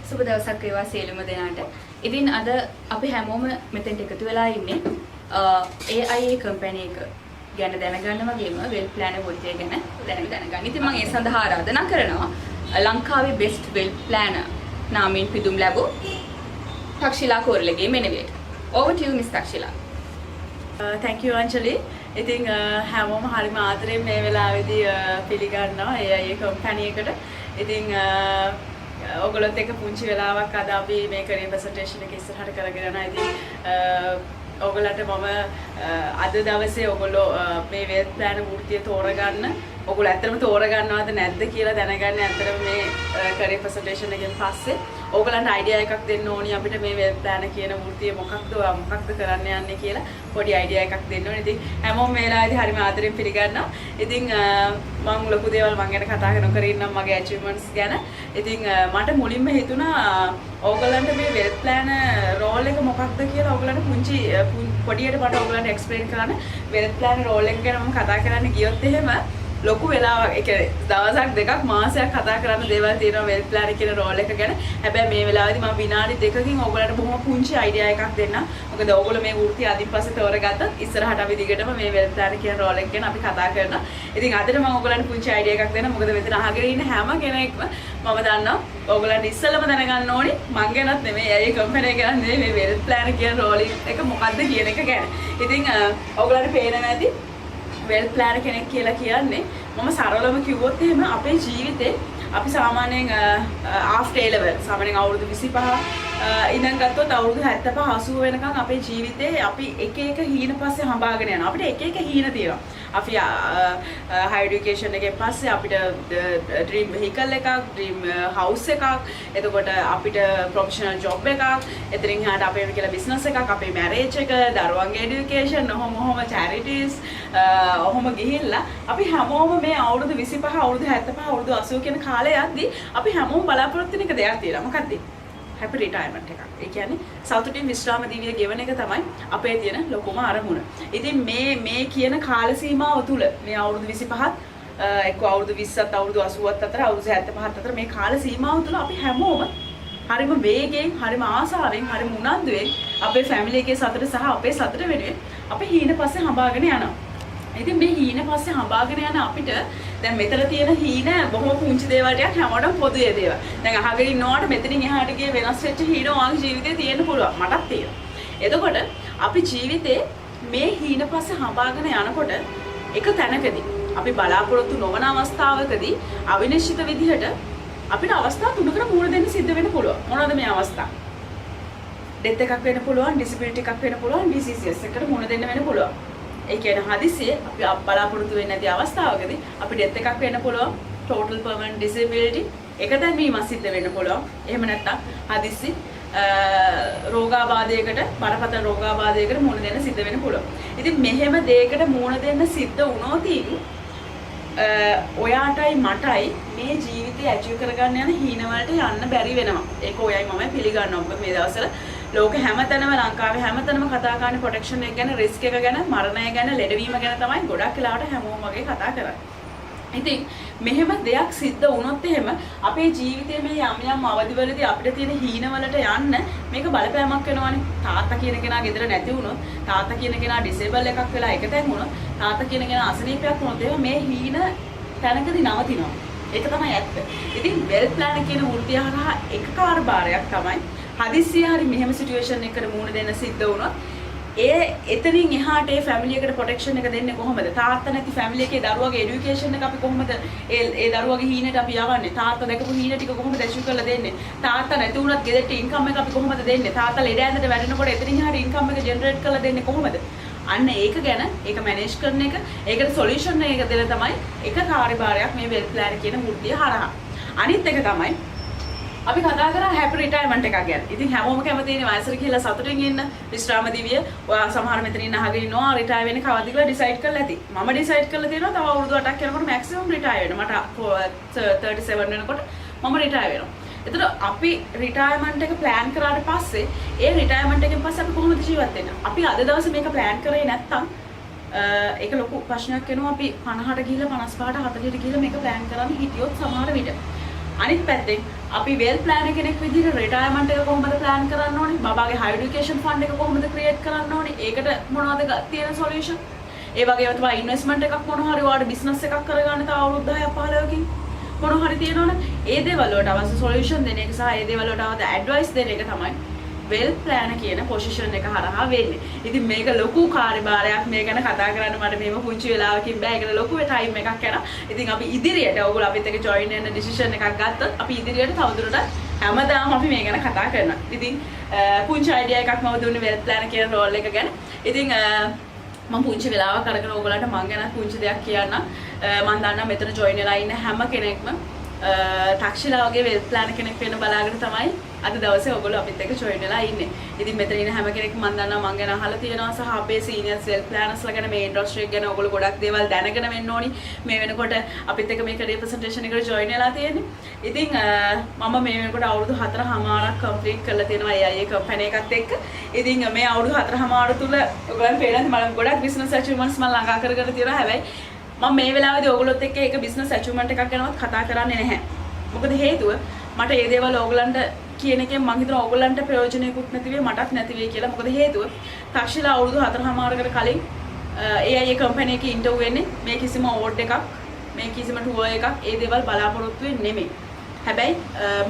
සුබ දවසක් වේවා සියලුම දෙනාට. ඉතින් අද අපි හැමෝම මෙතෙන්ට එකතු වෙලා ඉන්නේ AIA කම්පැනි එක ගැන දැනගන්න වගේම වෙල් ප්ලෑනර් වෘත්තිය ගැන දැනගන්න. ඉතින් මම ඒ සඳහා ආරාධනා කරනවා ලංකාවේ බෙස්ට් වෙල් ප්ලෑනර් නාමයෙන් පිදුම් ලැබූ Thakshila කෝරළගේ මෙනෙවියට. Over to you Miss Takshila. Thank you Anjali. ඉතින් හැමෝම හරිම ආදරෙන් මේ වෙලාවේදී පිළිගන්නවා AIA කම්පැනි එකට. ඉතින් ඔයගොල්ලොත් එක්ක පුංචි වෙලාවක් අද අපි මේ කරේ ප්‍රසන්ටේෂන් එක ඉස්සරහට කරගෙන යනවා. ඉතින් ඔයගොල්ලන්ට මම අද දවසේ ඔයගොල්ලෝ මේ වෙල් ප්ලෑනර් වෘත්තිය තෝරගන්න ඔයගොල්ලෝ ඇත්තටම තෝරගන්නවද නැද්ද කියලා දැනගන්න ඇත්තටම මේ කරේ ප්‍රසන්ටේෂන් එකෙන් පස්සේ ඔයගොල්ලන්ට අයිඩියා එකක් දෙන්න ඕනි අපිට මේ වෙල් ප්ලෑනර් කියන වෘත්තිය මොකක්ද කරන්න යන්නේ කියලා පොඩි අයිඩියා එකක් දෙන්න ඕනේ. ඉතින් හැමෝම මේ වෙලාවේදී හරිම ආදරෙන් පිළිගන්නවා. ඉතින් මම ලොකු දේවල් මම ගැන කතා නොකර ඉන්නම් මගේ achievements ගැන. ඉතින් මට මුලින්ම හිතුණා ඕගලන්ට මේ වෙල් ප්ලෑනර් රෝල් එක මොකක්ද කියලා ඕගලන්ට පුංචි පොඩියට මට ඕගලන්ට එක්ස්ප්ලেইন කරන්න. වෙල් ප්ලෑනර් රෝල් එක ගැන මම කතා කරන්න ගියොත් එහෙම ලොකු වෙලාවක් ඒ කියන්නේ දවසක් දෙකක් මාසයක් කතා කරන්න දේවල් තියෙනවා වෙල් ප්ලෑනර් කියන රෝල් එක ගැන. හැබැයි මේ වෙලාවේදී මම විනාඩි දෙකකින් ඕගලන්ට බොහොම පුංචි අයිඩියා එකක් දෙන්නම්. මොකද ඕගොල්ලෝ මේ වෘත්තිය අදින් පස්සේ තෝරගත්තත් ඉස්සරහට අපි දිගටම මේ වෙල් ප්ලෑනර් කියන රෝල් එක ගැන අපි කතා කරනවා. ඉතින් අදට මම ඕගලන්ට පුංචි අයිඩියා එකක් දෙන්නම්. මොකද මෙතන අහගෙන ඉන්න හැම කෙනෙක්ම මම දන්නවා ඕගලන්ට ඉස්සෙල්ලම දැනගන්න ඕනි මං ගැනත් නෙමෙයි AIA කම්පැනි එක ගැන නෙමෙයි මේ වෙල් ප්ලෑනර් කියන රෝල් එක මොකක්ද කියන එක ගැන. ඉතින් ඕගලන්ට පේන නැති වෙල් ප්ලෑනර් කෙනෙක් කියලා කියන්නේ මම සරලවම කිව්වොත් එහෙම අපේ ජීවිතේ අපි සාමාන්‍යයෙන් after A level සාමාන්‍යයෙන් අවුරුදු 25 ඉඳන් ගත්තොත් අවුරුදු 75 80 වෙනකන් අපේ ජීවිතේ අපි එක එක හීන පස්සේ හඹාගෙන යනවා. අපිට එක එක හීන තියෙනවා. අපි higher education එකෙන් පස්සේ අපිට dream vehicle එකක්, dream house එකක්, එතකොට අපිට professional job එකක්, එතනින් එහාට අපේ කියලා business එකක්, අපේ marriage එක, දරුවන්ගේ education, ඔහොම charities ඔහොම ගිහිල්ලා අපි හැමෝම මේ අවුරුදු 25 අවුරුදු 75 අවුරුදු 80 කියන කාලේ යද්දී අපි හැමෝම බලාපොරොත්තු වෙන එක දෙයක් තියෙනවා. මොකක්ද? happy retirement එකක්. ඒ කියන්නේ සතුටින් විශ්‍රාම දිවිය ගෙවන එක තමයි අපේ තියෙන ලොකුම අරමුණ. ඉතින් මේ කියන කාල සීමාව තුල මේ අවුරුදු 25ත් එක්ක අවුරුදු 20ත් අවුරුදු 80ත් අතර අවුරුදු 75ත් අතර මේ කාල සීමාව තුල අපි හැමෝම හරිම වේගයෙන් හරිම ආසාවෙන් හරිම උනන්දුවෙන් අපේ ෆැමිලි එකේ සතුට සහ අපේ සතුට වෙනුවෙන් අපි හීන පස්සේ හඹාගෙන යනවා. ඉතින් මේ හීන පස්සේ හඹාගෙන යන අපිට දැන් මෙතන තියෙන හීන බොහොම පුංචි දේවල් ටිකක් හැමෝටම පොදුයේ දේවල්. දැන් අහගෙන ඉන්නවට මෙතනින් එහාට ගිය වෙනස් වෙච්ච හීන ඔයාගේ ජීවිතේ තියෙන්න පුළුවන්. මටත් තියෙනවා. එතකොට අපි ජීවිතේ මේ හීන පස්සේ හඹාගෙන යනකොට එක තැනකදී අපි බලාපොරොත්තු නොවන අවස්ථාවකදී අවිනිශ්චිත විදිහට අපිට අවස්ථා තුනකට මුහුණ දෙන්න සිද්ධ වෙන්න පුළුවන්. මොනවද මේ අවස්ථා? ඩෙත් එකක් වෙන්න පුළුවන්, ඩිසබිලිටි එකක් වෙන්න පුළුවන්, DCCS එකට මුහුණ දෙන්න වෙන්න පුළුවන්. ඒ කියන්නේ හදිසියේ අපි බලාපොරොත්තු වෙන්නේ නැති අවස්ථාවකදී අපි ඩෙත් එකක් වෙන්න පුළුවන්, total permanent disability එක දැන්වීමක් සිද්ධ වෙන්න පුළුවන්. එහෙම නැත්නම් හදිසි රෝගාබාධයකට බරපතල රෝගාබාධයකට මුහුණ දෙන්න සිද්ධ වෙන්න පුළුවන්. ඉතින් මෙහෙම දෙයකට මුහුණ දෙන්න සිද්ධ වුණොත් ඔයාටයි මටයි මේ ජීවිතේ ඇචීව් කරගන්න යන හීන වලට යන්න බැරි වෙනවා. ඒක ඔයයි මමයි පිළිගන්නවා. මොකද මේ දවස්වල ලෝකෙ හැමතැනම ලංකාවේ හැමතැනම කතා කරන්නේ ප්‍රොටෙක්ෂන් එක ගැන, රිස්ක් එක ගැන, මරණය ගැන, ලෙඩවීම ගැන තමයි ගොඩක් වෙලාවට හැමෝම වගේ කතා කරන්නේ. ඉතින් මෙහෙම දෙයක් සිද්ධ වුණොත් එහෙම අපේ ජීවිතයේ මේ යම් අවදිවලදී අපිට තියෙන හීන වලට යන්න මේක බලපෑමක් වෙනවානේ. තාත්තා කියන කෙනා ගෙදර නැති වුණොත්, තාත්තා කියන කෙනා ඩිසේබල් එකක් වෙලා එකතෙන් වුණොත්, තාත්තා කියන කෙනා අසනීපයක් වුණොත් එහෙම මේ හීන තැනකදී නවතිනවා. ඒක තමයි ඇත්ත. ඉතින් වෙල් ප්ලෑනර් කියන වෘත්තිය හරහා එක කාර්යභාරයක් තමයි හදිස්සිය හරි මෙහෙම සිටුේෂන් එකකට මුහුණ දෙන්න සිද්ධ වුණොත් එතනින් එහාට ඒ ෆැමිලි එකට ප්‍රොටෙක්ෂන් එක දෙන්නේ කොහොමද? තාත්තා නැති ෆැමිලි එකේ දරුවගේ එඩියුකේෂන් එක අපි කොහොමද ඒ දරුවගේ හීනට අපි යවන්නේ? තාත්තා දැකපු හීන ටික කොහොමද ඇචීව් කරලා දෙන්නේ? තාත්තා නැති වුණත් ගෙදරට ඉන්කම් එක අපි කොහොමද දෙන්නේ? තාත්තා ලෙඩ ඇඳට වැඩෙනකොට එතනින් එහාට ඉන්කම් එක ජෙනරේට් කරලා දෙන්නේ කොහොමද? අන්න ඒක ගැන ඒක මැනේජ් කරන එක ඒකට සොලියුෂන් එක දෙන තමයි එක කාර්යභාරයක් මේ වෙල් ප්ලෑනර් කියන වෘත්තිය හරහා. අනිත් එක තමයි අපි කතා කරා හැපි රිටයර්මන්ට් එකක් ගැන. ඉතින් හැමෝම කැමතිනේ වයසට ගිහලා සතුටින් ඉන්න විශ්‍රාම දිවිය. ඔයා සමහර මෙතන ඉන්න අහගෙන ඉන්නවා රිටයර් වෙන්නේ කවද්ද කියලා ඩිසයිඩ් කරලා ඇති. මම ඩිසයිඩ් කරලා තියෙනවා තව අවුරුදු 8ක් යනකොට මැක්සිමම් රිටයර් වෙන්න. මට 37 වෙනකොට මම රිටයර් වෙනවා. එතකොට අපි රිටයර්මන්ට් එක ප්ලෑන් කරාට පස්සේ ඒ රිටයර්මන්ට් එකෙන් පස්සේ අපි කොහොමද ජීවත් වෙන්නේ? අපි අද දවසේ මේක ප්ලෑන් කරේ නැත්නම් ඒක ලොකු ප්‍රශ්නයක් වෙනවා. අපි 50ට ගිහිල්ලා 55ට 40ට ගිහිල්ලා මේක ප්ලෑන් කරන්න හිටියොත් සමහර විට අනිත් පැත්තෙන් අපි වෙල් ප්ලෑනර් කෙනෙක් විදිහට රිටයර්මන්ට් එක කොහොමද ප්ලෑන් කරන්න ඕනේ? බබාගේ හයි එඩියුකේෂන් ෆන්ඩ් එක කොහොමද ක්‍රියේට් කරන්න ඕනේ? ඒකට මොනවද තියෙන සොලියුෂන්? ඒ වගේම තමයි ඉන්වෙස්ට්මන්ට් එකක් මොනවා හරි ඔයාලට බිස්නස් එකක් කරගන්න තව අවුරුදු 10ක් 15කින් මොනවා හරි තියෙනවනේ. ඒ දේවල් වලට අවශ්‍ය සොලියුෂන් දෙන එක සහ ඒ දේවල් වලට අවශ්‍ය ඇඩ්වයිස් දෙන එක තමයි වෙල් ප්ලෑනර් කියන පොසිෂන් එක හරහා වෙන්නේ. ඉතින් මේක ලොකු කාර්යභාරයක්. මේ ගැන කතා කරන්න මට මේව පුංචි වෙලාවකින් බෑ. ඒකට ලොකු ටයිම් එකක් යනවා. ඉතින් අපි ඉදිරියට ඔයගොල්ලෝ අපිත් එක්ක ජොයින් වෙන්න ඩිසිෂන් එකක් ගත්තොත් අපි ඉදිරියට තවදුරටත් හැමදාම අපි මේ ගැන කතා කරනවා. ඉතින් පුංචි අයිඩියා එකක් මම දුන්නේ වෙල් ප්ලෑනර් කියන රෝල් එක ගැන. ඉතින් මම පුංචි වෙලාවක් අරගෙන ඔයගොල්ලන්ට මම ගැන පුංචි දෙයක් කියන්නම්. මම දන්නවා මෙතන ජොයින් වෙලා ඉන්න හැම කෙනෙක්ම තාක්ෂිලා වගේ වෙල් ප්ලෑනර් කෙනෙක් වෙන්න බලාගෙන තමයි අද දවසේ ඔයගොල්ලෝ අපිත් එක්ක ජොයින් වෙලා ඉන්නේ. ඉතින් මෙතන ඉන්න හැම කෙනෙක්ම මම දන්නවා මම ගැන අහලා තියෙනවා සහ අපේ සීනියර්ස් වෙල් ප්ලෑනර්ස්ලා ගැන මේ ඉන්ඩස්ට්‍රි එක ගැන ඔයගොල්ලෝ ගොඩක් දේවල් දැනගෙන වෙන්න ඕනි. මේ වෙනකොට අපිත් එක්ක මේක රිප්‍රසන්ටේෂන් එකට ජොයින් වෙලා තියෙන්නේ. ඉතින් මම මේ වෙනකොට අවුරුදු 4.5ක් කම්ප්ලීට් කරලා තියෙනවා AIA කම්පැනි එකත් එක්ක. ඉතින් මේ අවුරුදු 4.5 තුල ඔයගොල්ලන් පේනත් මම ගොඩක් බිස්නස් ඇචීව්මන්ට්ස් මම ළඟා කරගෙන තියෙනවා. හැබැයි මම මේ වෙලාවේදී ඔයගොල්ලොත් එක්ක ඒක බිස්නස් ඇචීව්මන්ට් එකක් ගැනවත් කතා කරන්නේ නැහැ. මොකද හේතුව මට මේ දේවල් ඕගලන්ට කියන එකෙන් මම හිතනවා ඕගලන්ට ප්‍රයෝජනයක්වත් නැති වෙයි මටත් නැති වෙයි කියලා. මොකද හේතුව තාක්ෂිලා අවුරුදු 4.5කට කලින් AIA කම්පැනි එකේ ඉන්ටර්වයුව වෙන්නේ මේ කිසිම ඕඩ් එකක් මේ කිසිම ටුවර් එකක් ඒ දේවල් බලාපොරොත්තු වෙන්නේ නෙමෙයි. හැබැයි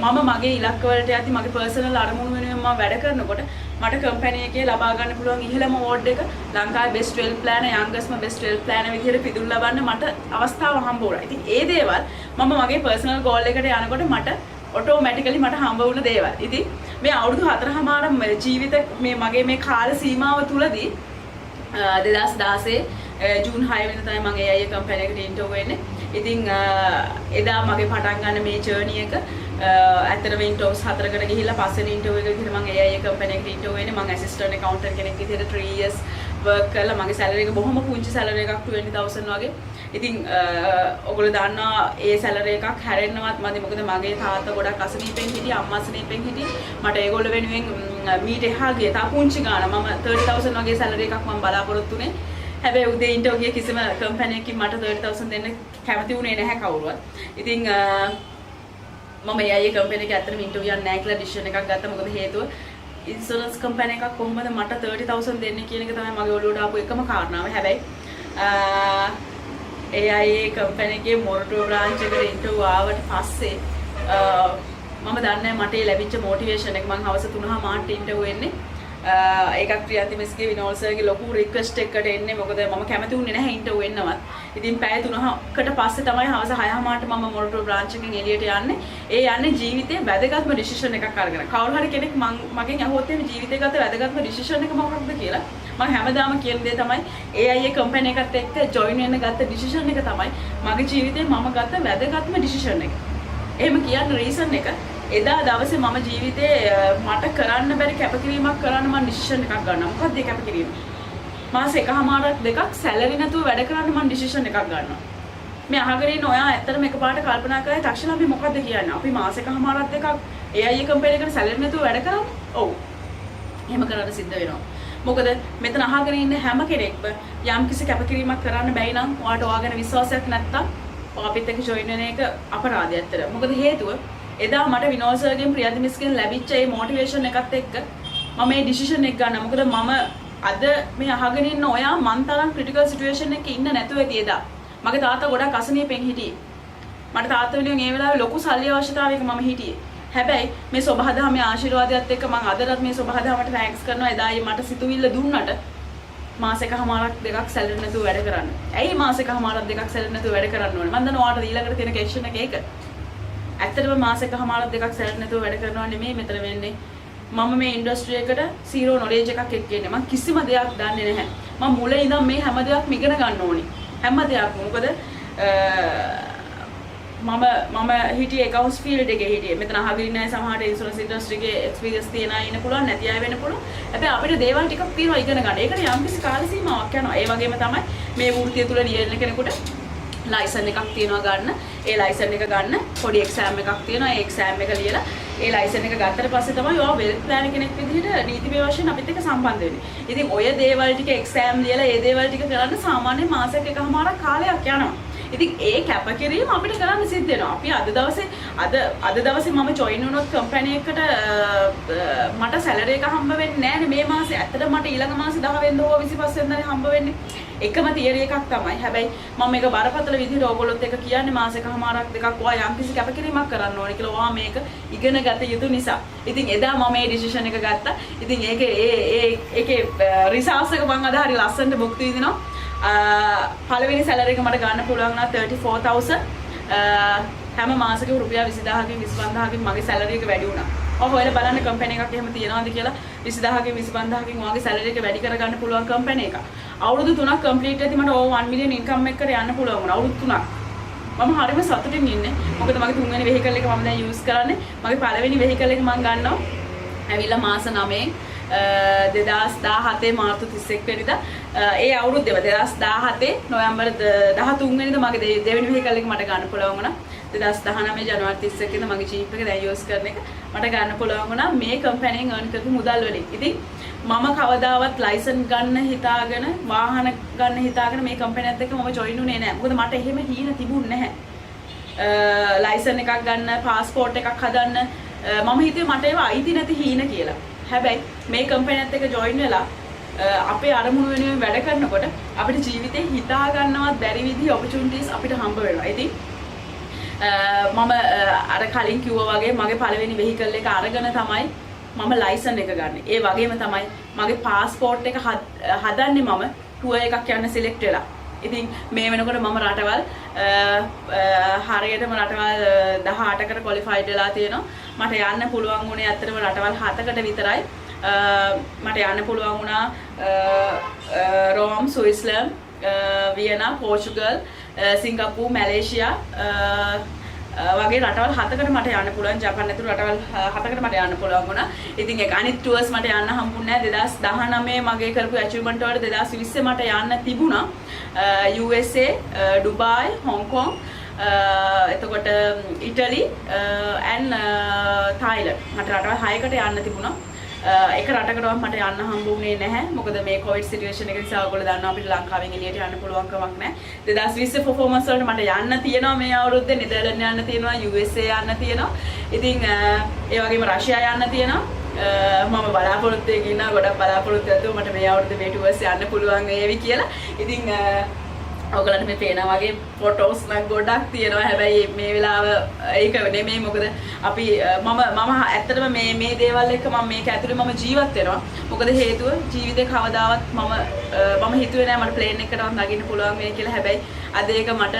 මම මගේ ඉලක්ක වලට යද්දි මගේ පර්සනල් අරමුණු වෙනුවෙන් මම වැඩ කරනකොට මට කම්පැනි එකේ ලබා ගන්න පුළුවන් ඉහළම ඕඩ් එක ලංකාවේ බෙස්ට් 12 ප්ලෑනර් යංගස්ම බෙස්ට් 12 ප්ලෑනර් විදිහට පිදුම් ලබන්න මට අවස්ථාව හම්බ වුණා. ඉතින් ඒ දේවල් මම මගේ පර්සනල් ගෝල් එකට යනකොට මට ඔටෝමැටිකලි මට හම්බ වුණ දේවල්. ඉතින් මේ අවුරුදු 4.5 ජීවිත මගේ මේ කාල සීමාව තුලදී 2016 ජූන් 6 වෙනිදා තමයි මම AIA කම්පැනි එකට ඉන්ටර්වයුව වෙන්නේ. ඉතින් එදා මගේ පටන් ගන්න මේ ජර්නි එක ඇත්තටම ඉන්ටර්වයුස් 4කට ගිහිල්ලා පස්වෙනි ඉන්ටර්වයුව එක විදිහට මම AIA කම්පැනි එකට ඉන්ටර්වයුව වෙන්නේ. මම ඇසිස්ටන්ට් ඇකවුන්ටන්ට් කෙනෙක් විදිහට 3 years work කරලා මගේ සැලරි එක බොහොම පුංචි සැලරි එකක් 20000 වගේ. ඉතින් ඔයගොල්ලෝ දන්නවා ඒ සැලරි එකක් හැරෙන්නවත් මදි. මොකද මගේ තාත්තා ගොඩක් අසනීපෙන් හිටියේ, අම්මා අසනීපෙන් හිටියේ. මට ඒගොල්ලෝ වෙනුවෙන් මීට එහා ගිය තා පුංචි ගාන මම 30000 වගේ සැලරි එකක් මම බලාපොරොත්තු වුණේ. හැබැයි උදේ ඉන්ටර්වයුව ගිය කිසිම කම්පැනි එකකින් මට 30000 දෙන්න කැමති වුණේ නැහැ කවුරුවත්. ඉතින් මම AIA කම්පැනි එකේ ඇත්තටම ඉන්ටර්වයුව යන්නේ නැහැ කියලා ඩිසිෂන් එකක් ගත්තා. මොකද හේතුව ඉන්ෂුරන්ස් කම්පැනි එකක් කොහොමද මට 30000 දෙන්නේ කියන එක තමයි මගේ ඔළුවට ආපු එකම කාරණාව. හැබැයි AIA කම්පැනි එකේ මොරටුව බ්‍රාන්ච් එකට ඉන්ටර්වයුව ආවට පස්සේ මම දන්නේ මට ලැබිච්ච මොටිවේෂන් එක. මම හවස 3:00 ඉන්ටර්වයුව වෙන්නේ. ඒකත් ප්‍රියන්ති මිස්ගේ විනෝල් සර්ගේ ලොකු රික්වෙස්ට් එකකට එන්නේ. මොකද මම කැමති වුණේ නැහැ ඉන්ටර්වයුව වෙන්නවත්. ඉතින් පැය 3කට පස්සේ තමයි හවස 6:00ට මම මොරටුව බ්‍රාන්ච් එකෙන් එළියට යන්නේ. ඒ යන්නේ ජීවිතේ වැදගත්ම ඩිසිෂන් එකක් අරගෙන. කවුරු හරි කෙනෙක් මගෙන් අහුවොත් මේ ජීවිතේ ගත වැදගත්ම ඩිසිෂන් එක මොකක්ද කියලා මම හැමදාම කියන දේ තමයි AIA කම්පැනි එකත් එක්ක ජොයින් වෙන්න ගත්ත ඩිසිෂන් එක තමයි මගේ ජීවිතේ මම ගත්ත වැදගත්ම ඩිසිෂන් එක. එහෙම කියන්න රීසන් එක එදා දවසේ මම ජීවිතේ මට කරන්න බැරි කැපකිරීමක් කරන්න මම ඩිසිෂන් එකක් ගන්නවා. මොකක්ද ඒ කැපකිරීම? මාස එකමාරක් දෙකක් සැලරි නැතුව වැඩ කරන්න මම ඩිසිෂන් එකක් ගන්නවා. මේ අහගෙන ඉන්න ඔයා ඇත්තටම එකපාරට කල්පනා කරලා තක්ෂණ අපි මොකද්ද කියන්නේ? අපි මාස එකමාරක් දෙකක් AIA කම්පැනි එකට සැලරි නැතුව වැඩ කරන්නේ? ඔව්. එහෙම කරන්න සිද්ධ වෙනවා. මොකද මෙතන අහගෙන ඉන්න හැම කෙනෙක්ම යම් කිසි කැපකිරීමක් කරන්න බැයි නම් ඔයාට ඔයාගෙන විශ්වාසයක් නැත්තම් අපිත් එක්ක ජොයින් වෙන එක අපරාධයක් ඇත්තට. මොකද හේතුව එදා මට විනෝල් සර්ගෙන් ප්‍රියන්ති මිස්ගෙන් ලැබිච්ච මේ මොටිවේෂන් එකත් එක්ක මම මේ ඩිසිෂන් එක ගන්නවා. මොකද මම අද මේ අහගෙන ඉන්න ඔයා මන් තරම් ක්‍රිටිකල් සිටුේෂන් එකක ඉන්න නැතුව ඇති එදා. මගේ තාත්තා ගොඩක් අසනීපෙන් හිටියේ. මට තාත්තා වෙනුවෙන් ඒ වෙලාවේ ලොකු සල්ලි අවශ්‍යතාවයක මම හිටියේ. හැබැයි මේ සබහාදහමේ ආශිර්වාදයත් එක්ක මම අදටත් මේ සබහාදහමට තෑන්ක්ස් කරනවා. එදායි මට සිතුවිල්ල දුන්නට මාස එකමාරක් දෙකක් සැලරි නැතුව වැඩ කරන්න. ඇයි මාස එකමාරක් දෙකක් සැලරි නැතුව වැඩ කරන්න ඕනේ? මම දන්නවා ඔයාලට ඊළඟට තියෙන ක්වෙස්චන් එක ඒක. ඇත්තටම මාස එකමාරක් දෙකක් සැලරි නැතුව වැඩ කරනවා නෙමෙයි මෙතන වෙන්නේ. මම මේ ඉන්ඩස්ට්‍රි එකට zero knowledge එකක් එක්ක ඉන්නේ. මම කිසිම දෙයක් දන්නේ නැහැ. මම මුලින් ඉඳන් මේ හැම දෙයක්ම ඉගෙන ගන්න ඕනේ. හැම දෙයක්ම. මොකද මම හිටියේ accounts field එකේ හිටියේ. මෙතන අහගෙන ඉන්න අය සමහරට insurance industry එකේ experience තියන අය ඉන්න පුළුවන්, නැති අය වෙන්න පුළුවන්. හැබැයි අපිට දේවල් ටිකක් තියෙනවා ඉගෙන ගන්න. ඒකට යම්කිසි කාල සීමාවක් යනවා. ඒ වගේම තමයි මේ වෘත්තිය තුල නියැලෙන කෙනෙකුට ලයිසන් එකක් තියෙනවා ගන්න. ඒ ලයිසන් එක ගන්න පොඩි එක්සෑම් එකක් තියෙනවා. ඒ එක්සෑම් එක ලියලා ඒ ලයිසන් එක ගත්තට පස්සේ තමයි ඔයා වෙල් ප්ලෑනර් කෙනෙක් විදිහට නීතිමය වශයෙන් අපිත් එක්ක සම්බන්ධ වෙන්නේ. ඉතින් ඔය දේවල් ටික එක්සෑම් ලියලා ඒ දේවල් ටික කරන්න සාමාන්‍ය මාසයක් එකමාරක් කාලයක් යනවා. ඉතින් ඒ කැපකිරීම අපිට කරන්න සිද්ධ වෙනවා. අපි අද දවසේ මම join වුණොත් company එකට මට salary එක හම්බ වෙන්නේ නැහැ මේ මාසේ. ඇත්තට මට ඊළඟ මාසේ 10 වෙනිදා හෝ 25 වෙනිදා හම්බ වෙන්නේ. එකම තියරි එකක් තමයි. හැබැයි මම මේක බරපතල විදිහට ඕගොල්ලොත් එක කියන්නේ මාසෙකමාරක් දෙකක් ඔයා යම්කිසි කැපකිරීමක් කරන්න ඕනේ කියලා. ඔයා මේක ඉගෙන ගත යුතු නිසා. ඉතින් එදා මම මේ ඩිසිෂන් එක ගත්තා. ඉතින් ඒකේ රිසර්ච් එක මම අද හරි ලස්සනට භුක්ති විඳිනවා. පළවෙනි සැලරි එක මට ගන්න පුළුවන් වුණා 34000. හැම මාසෙකම රුපියල් 20000කින් 25000කින් මගේ සැලරි එක වැඩි වුණා. ඔය හොයලා බලන්න කම්පැනි එකක් එහෙම තියනවාද කියලා 20000කින් 25000කින් ඔයාගේ සැලරි එක වැඩි කරගන්න පුළුවන් කම්පැනි එකක්. අවුරුදු 3ක් කම්ප්ලීට් වෙද්දි මට ඕ 1 මිලියන් ඉන්කම් එකකට යන්න පුළුවන් වුණා. අවුරුදු 3ක්. මම හරිම සතුටින් ඉන්නේ. මොකද මගේ තුන්වෙනි වෙහිකල් එක මම දැන් යූස් කරන්නේ. මගේ පළවෙනි වෙහිකල් එක මම ගන්නවා. ඇවිල්ලා මාස 9න් 2017 මාර්තු 31 වෙනිදා ඒ අවුරුද්දේම 2017 නොවැම්බර් 13 වෙනිදා මගේ දෙවෙනි වෙහිකල් එක මට ගන්න පුළුවන් වුණා. 2019 ජනවාරි 31 වෙනිදා මගේ ජීප් එක දැන් යූස් කරන එක මට ගන්න පුළුවන් වුණා මේ කම්පැනිෙන් earn කරපු මුදල් වලින්. ඉතින් මම කවදාවත් ලයිසන් ගන්න හිතාගෙන වාහන ගන්න හිතාගෙන මේ කම්පැනිත් එක්ක මම ජොයින් වුණේ නැහැ. මොකද මට එහෙම හීන තිබුණේ නැහැ. ලයිසන් එකක් ගන්න, පාස්පෝර්ට් එකක් හදන්න මම හිතුවේ මට ඒවා අයිති නැති හීන කියලා. හැබැයි මේ කම්පැනිත් එක්ක ජොයින් වෙලා අපේ අරමුණු වෙනුවෙන් වැඩ කරනකොට අපිට ජීවිතේ හිතා ගන්නවත් බැරි විදිහේ ඔපචුනිටිස් අපිට හම්බ වෙනවා. ඉතින් මම අර කලින් කිව්වා වගේ මගේ පළවෙනි වෙහිකල් එක අරගෙන තමයි මම ලයිසන් එක ගන්න. ඒ වගේම තමයි මගේ පාස්පෝර්ට් එක හදන්නේ මම ටුවර් එකක් යන්න සිලෙක්ට් වෙලා. ඉතින් මේ වෙනකොට මම රටවල් හරියටම රටවල් 18කට ක්වොලිෆයිඩ් වෙලා තියෙනවා. මට යන්න පුළුවන් වුණේ ඇත්තටම රටවල් 7කට විතරයි. මට යන්න පුළුවන් වුණා රෝම්, ස්විස්ලන්ඩ්, වියනා, පෝර්චුගල්, සිංගප්පූර්, මැලේසියා වගේ රටවල් 7කට මට යන්න පුළුවන්. ජපාන් ඇතුළු රටවල් 7කට මට යන්න පුළුවන් වුණා. ඉතින් ඒක අනිත් ටුවර්ස් මට යන්න හම්බුනේ නැහැ. 2019 මගේ කරපු ඇචීව්මන්ට් වලට 2020 මට යන්න තිබුණා. USA, ඩුබායි, හොංකොං, එතකොට ඉටලි and තායිලන්ඩ්. මට රටවල් 6කට යන්න තිබුණා. එක රටකටවත් මට යන්න හම්බුනේ නැහැ. මොකද මේ කොවිඩ් සිටුේෂන් එක නිසා ඔයගොල්ලෝ දන්නවා අපිට ලංකාවෙන් එළියට යන්න පුළුවන් කමක් නැහැ. 2020 performance වලට මට යන්න තියෙනවා මේ අවුරුද්දේ. නෙදර්ලන්ඩ් යන්න තියෙනවා, USA යන්න තියෙනවා. ඉතින් ඒ වගේම රෂ්‍යා යන්න තියෙනවා. මම බලාපොරොත්තු වෙගෙන ඉන්නවා. ගොඩක් බලාපොරොත්තු ඇතුව මට මේ අවුරුද්දේ මේ ටුවර්ස් යන්න පුළුවන් වේවි කියලා. ඉතින් ඔයගලන්ට මේ පේනා වගේ ෆොටෝස් නම් ගොඩක් තියෙනවා. හැබැයි මේ වෙලාව ඒක නෙමෙයි. මොකද අපි මම ඇත්තටම මේ දේවල් එක්ක මම මේක ඇතුලේ මම ජීවත් වෙනවා. මොකද හේතුව ජීවිතේ කවදාවත් මම හිතුවේ නෑ මට ප්ලේන් එකකටවත් නගින්න පුළුවන් වෙයි කියලා. හැබැයි අද ඒක මට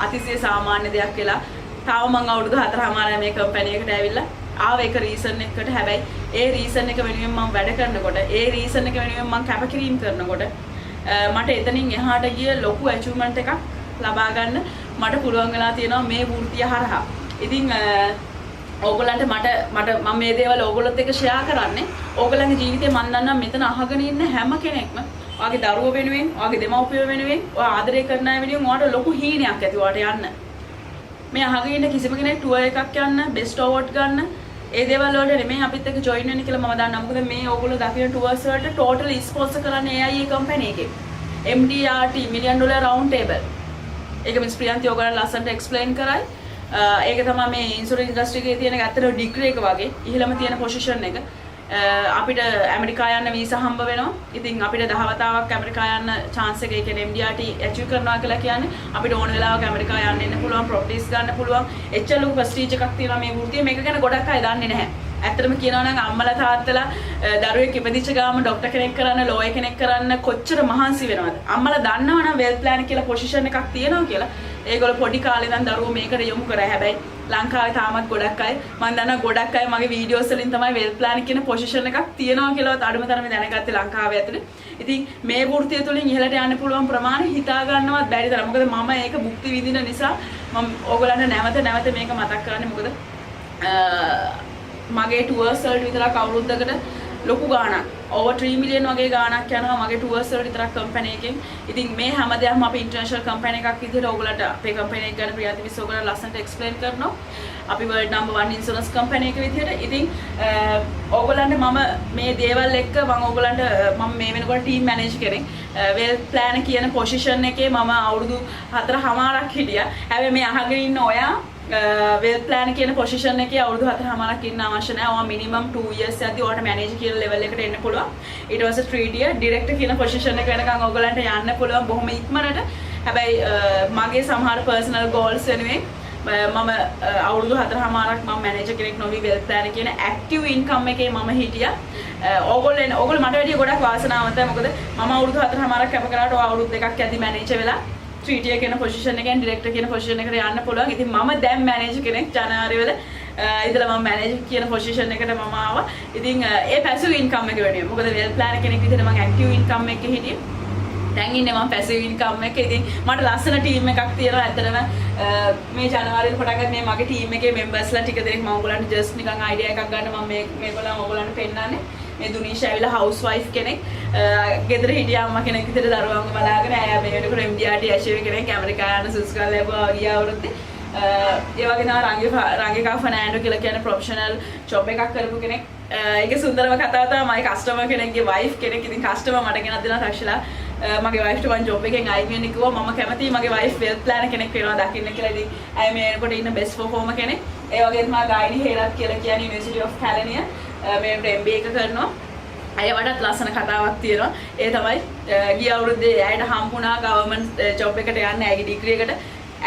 අතිශය සාමාන්‍ය දෙයක් වෙලා. තාම මම අවුරුදු 4මාරයි මේ කම්පැනි එකට ඇවිල්ලා ආව එක රීසන් එකකට. හැබැයි ඒ රීසන් එක වෙනුවෙන් මම වැඩ කරනකොට, ඒ රීසන් එක වෙනුවෙන් මම කැපකිරීම කරනකොට මට එතනින් එහාට ගිය ලොකු ඇචීව්මන්ට් එකක් ලබා ගන්න මට පුළුවන් වෙලා තියෙනවා මේ වෘත්තිය හරහා. ඉතින් ඕගොල්ලන්ට මම මේ දේවල් ඕගොල්ලොත් එක්ක ෂෙයා කරන්නේ. ඕගොල්ලන්ගේ ජීවිතේ මම දන්නවා මෙතන අහගෙන ඉන්න හැම කෙනෙක්ම ඔයාගේ දරුවෝ වෙනුවෙන්, ඔයාගේ දෙමව්පියෝ වෙනුවෙන්, ඔයා ආදරය කරන අය වෙනුවෙන් ඔයාට ලොකු හීනයක් ඇති ඔයාට යන්න. මේ අහගෙන ඉන්න කිසිම කෙනෙක් ටුවර් එකක් යන්න, බෙස්ට් අවෝඩ් ගන්න ඒ දේවල් වලට නෙමෙයි අපිත් එක්ක ජොයින් වෙන්න කියලා මම දන්නවා. මොකද මේ ඕගොල්ලෝ දකින ටුවර්ස් වලට ටෝටලි ස්පොන්සර් කරන්නේ AIA කම්පැනි එකේ. MDRT million dollar round table. ඒක මිස් ප්‍රියන්ති ඔයගොල්ලෝ ලස්සනට එක්ස්ප්ලেইন කරයි. ඒක තමයි මේ ඉන්ෂුරන්ස් ඉන්ඩස්ට්‍රි එකේ තියෙන ඇත්තට ඩිග්‍රී එක වගේ ඉහළම තියෙන පොසිෂන් එක. අපිට ඇමරිකා යන්න වීසා හම්බ වෙනවා. ඉතින් අපිට 10 වතාවක් ඇමරිකා යන්න chance එක, ඒ කියන්නේ MDRT achieve කරනවා කියලා කියන්නේ අපිට ඕන වෙලාවක ඇමරිකා යන්න එන්න පුළුවන්, ප්‍රොපර්ටිස් ගන්න පුළුවන්. එච්චර ලොකු ප්‍රස්ටීජ් එකක් තියෙනවා මේ වෘත්තියේ. මේක ගැන ගොඩක් අය දන්නේ නැහැ. ඇත්තටම කියනවා නම් අම්මලා තාත්තලා දරුවෙක් ඉපදිච්ච ගාම ડોක්ටර් කෙනෙක් කරන්න, ලෝයර් කෙනෙක් කරන්න කොච්චර මහන්සි වෙනවද? අම්මලා දන්නවනම් වෙල්ත් ප්ලෑන් කියලා පොසිෂන් එකක් තියෙනවා කියලා. ඒගොල්ලෝ පොඩි කාලේ ඉඳන් දරුවෝ මේකට යොමු කරා. හැබැයි ලංකාවේ තාමත් ගොඩක් අය, මම දන්නවා ගොඩක් අය මගේ වීඩියෝස් වලින් තමයි වෙල්ත් ප්ලෑන් කියන පොසිෂන් එකක් තියෙනවා කියලාවත් අඩුම තරමේ දැනගත්තේ ලංකාවේ ඇතුලේ. ඉතින් මේ වෘත්තිය තුලින් ඉහළට යන්න පුළුවන් ප්‍රමාණය හිතා ගන්නවත් බැරි තරම්. මොකද මම ඒක භුක්ති විඳින නිසා මම ඕගොල්ලන්ට නැවත මේක මතක් කරන්නේ. මොකද මගේ ටුවර්ස් වලට විතරක් අවුරුද්දකට ලොකු ගාණක් over 3 මිලියන් වගේ ගාණක් යනවා මගේ ටුවර්ස් වලට විතරක් කම්පැනි එකෙන්. ඉතින් මේ හැමදේම අපි ඉන්ටර්නැෂනල් කම්පැනි එකක් විදිහට ඕගොල්ලන්ට අපේ කම්පැනි එක ගැන ප්‍රියන්ති මිස් ඕගොල්ලෝ ලස්සනට එක්ස්ප්ලেইন කරනවා. අපි world number 1 insurance company එක විදිහට. ඉතින් ඕගොල්ලන්ට මම මේ දේවල් එක්ක මම ඕගොල්ලන්ට මම මේ වෙනකොට team manager කෙනෙක්. wealth plan කියන position එකේ මම අවුරුදු 4.5ක් හිටියා. හැබැයි මේ අහගෙන ඉන්න ඔයා wealth plan කියන position එකේ අවුරුදු 4.5ක් ඉන්න අවශ්‍ය නැහැ. ඔයා minimum 2 years යද්දි ඔයාට manager කියන level එකට එන්න පුළුවන්. ඊට පස්සේ 3 year director කියන position එක වෙනකන් ඕගොල්ලන්ට යන්න පුළුවන් බොහොම ඉක්මනට. හැබැයි මගේ සමහර personal goals වෙනුවෙන් මම අවුරුදු 4.5ක් මම මැනේජර් කෙනෙක් නොවි wealth plan කියන active income එකේ මම හිටියා. ඕගොල්ලෝ මට වැඩිය ගොඩක් වාසනාවන්තයි. මොකද මම අවුරුදු 4.5ක් කැප කරාට අවුරුදු 2ක් ඇති මැනේජර් වෙලා 3 tier කියන position එකෙන් director කියන position එකට යන්න පුළුවන්. ඉතින් මම දැන් මැනේජර් කෙනෙක් ජනවාරි වල ඉතල මම මැනේජර් කියන position එකට මම ආවා. ඉතින් ඒ passive income එක වෙනුවෙන්. මොකද wealth plan කෙනෙක් විදිහට මම active income එකේ හිටියේ. දැන් ඉන්නේ මම passive income එකේ. ඉතින් මට ලස්සන team එකක් තියෙනවා. ඇත්තටම මේ ජනවාරියේ පටන් ගත්ත මේ මගේ team එකේ members ලා ටික දෙනෙක් මම ඔයගොල්ලන්ට just නිකන් idea එකක් ගන්න මම මේගොල්ලන් ඔයගොල්ලන්ට පෙන්නන්නේ. මේ දුනීෂා ඇවිල්ලා housewife කෙනෙක්. ගෙදර හිටියා අම්මා කෙනෙක් විතර දරුවන්ව බලාගෙන ආයා මේ වෙනකොට MDRT ඇෂිව් කෙනෙක් ඇමරිකාවේ යන සුස්කල් ලැබුවා ගිය අවුරුද්දේ. ඒ වගේ තමයි රංගිකා ෆර්නෑන්ඩෝ කියලා කියන ප්‍රොෆෙෂනල් ජොබ් එකක් කරපු කෙනෙක්. ඒක සුන්දරම කතාව තමයි මගේ කස්ටමර් කෙනෙක්ගේ වයිෆ් කෙනෙක්. ඉතින් කස්ටමර් මට ගෙනත් දෙනවා රක්ෂලා මගේ වයිෆ්ට මම ජොබ් එකෙන් අයින් වෙන්න කිව්වා. මම කැමතියි මගේ වයිෆ් වෙල්ත් ප්ලෑනර් කෙනෙක් වෙනවා දකින්න කියලා. ඉතින් ඇය මේ වෙනකොට ඉන්න බෙස්ට් පර්ෆෝමර් කෙනෙක්. ඒ වගේම මම ගායිනි හේරත් කියලා කියන්නේ යුනිවර්සිටි ඔෆ් කැලනියා මේ MBA එක කරනවා. අය වඩාත් ලස්සන කතාවක් තියෙනවා. ඒ තමයි ගිය අවුරුද්දේ ඇයට හම්බුණා ගවර්න්මන්ට් ජොබ් එකට යන්න ඇගේ ඩිග්‍රී එකට.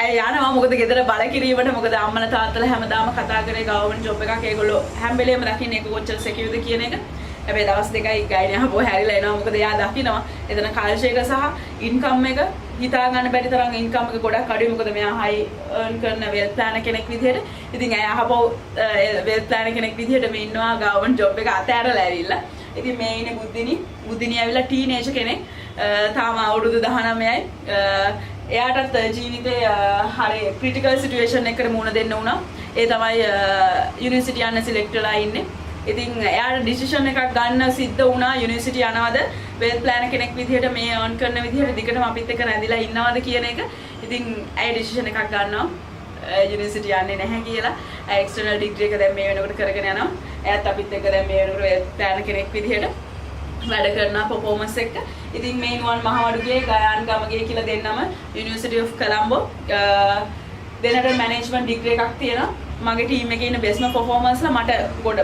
ඇය යනවා මොකද ගෙදර බල කිරීමට. මොකද අම්මලා තාත්තලා හැමදාම කතා කරේ ගවර්න්මන්ට් ජොබ් එකක් ඒගොල්ලෝ හැම වෙලේම දකින්නේ ඒක කොච්චර secure ද කියන එක. හැබැයි දවස් දෙකයි ගයිනේ ආපහු හැරිලා එනවා. මොකද එයා දකිනවා එතන කල්චර් එක සහ ඉන්කම් එක හිතා ගන්න බැරි තරම් ඉන්කම් එක ගොඩක් අඩුයි. මොකද මෙයා හයි earn කරන wealth planner කෙනෙක් විදිහට. ඉතින් ඇය ආපහු wealth planner කෙනෙක් විදිහට මේ ඉන්නවා ගවර්න්මන්ට් ජොබ් එක අතෑරලා ඇවිල්ලා. ඉතින් මේ ඉන්නේ බුද්ධිනී ඇවිල්ලා ටීනේජර් කෙනෙක්. තාම අවුරුදු 19යි. එයාටත් ජීවිතේ හරි ක්‍රිටිකල් සිටුේෂන් එකකට මුහුණ දෙන්න වුණා. ඒ තමයි යුනිවර්සිටි යන්න සිලෙක්ට් වෙලා ඉන්නේ. ඉතින් එයාට ඩිසිෂන් එකක් ගන්න සිද්ධ වුණා යුනිවර්සිටි යනවද වෙල්ත් ප්ලෑනර් කෙනෙක් විදිහට මේ earn කරන විදිහට දිගටම අපිත් එක්ක රැඳිලා ඉන්නවද කියන එක. ඉතින් ඇය ඩිසිෂන් එකක් ගන්නවා යුනිවර්සිටි යන්නේ නැහැ කියලා. ඇය එක්ස්ටර්නල් ඩිග්‍රී එක දැන් මේ වෙනකොට කරගෙන යනවා. එයාත් අපිත් එක්ක දැන් මේ වෙනකොට වෙල්ත් ප්ලෑනර් කෙනෙක් විදිහට වැඩ කරනවා පර්ෆෝමන්ස් එක. ඉතින් මේ නුවන් මහවඩුගේ ගයාන් ගමගේ කියලා දෙන්නම යුනිවර්සිටි ඔෆ් කොලම්බෝ දෙනට මැනේජ්මන්ට් ඩිග්‍රී එකක් තියෙනවා. මගේ ටීම් එකේ ඉන්න බෙස්ම පර්ෆෝමර්ස්ලා මට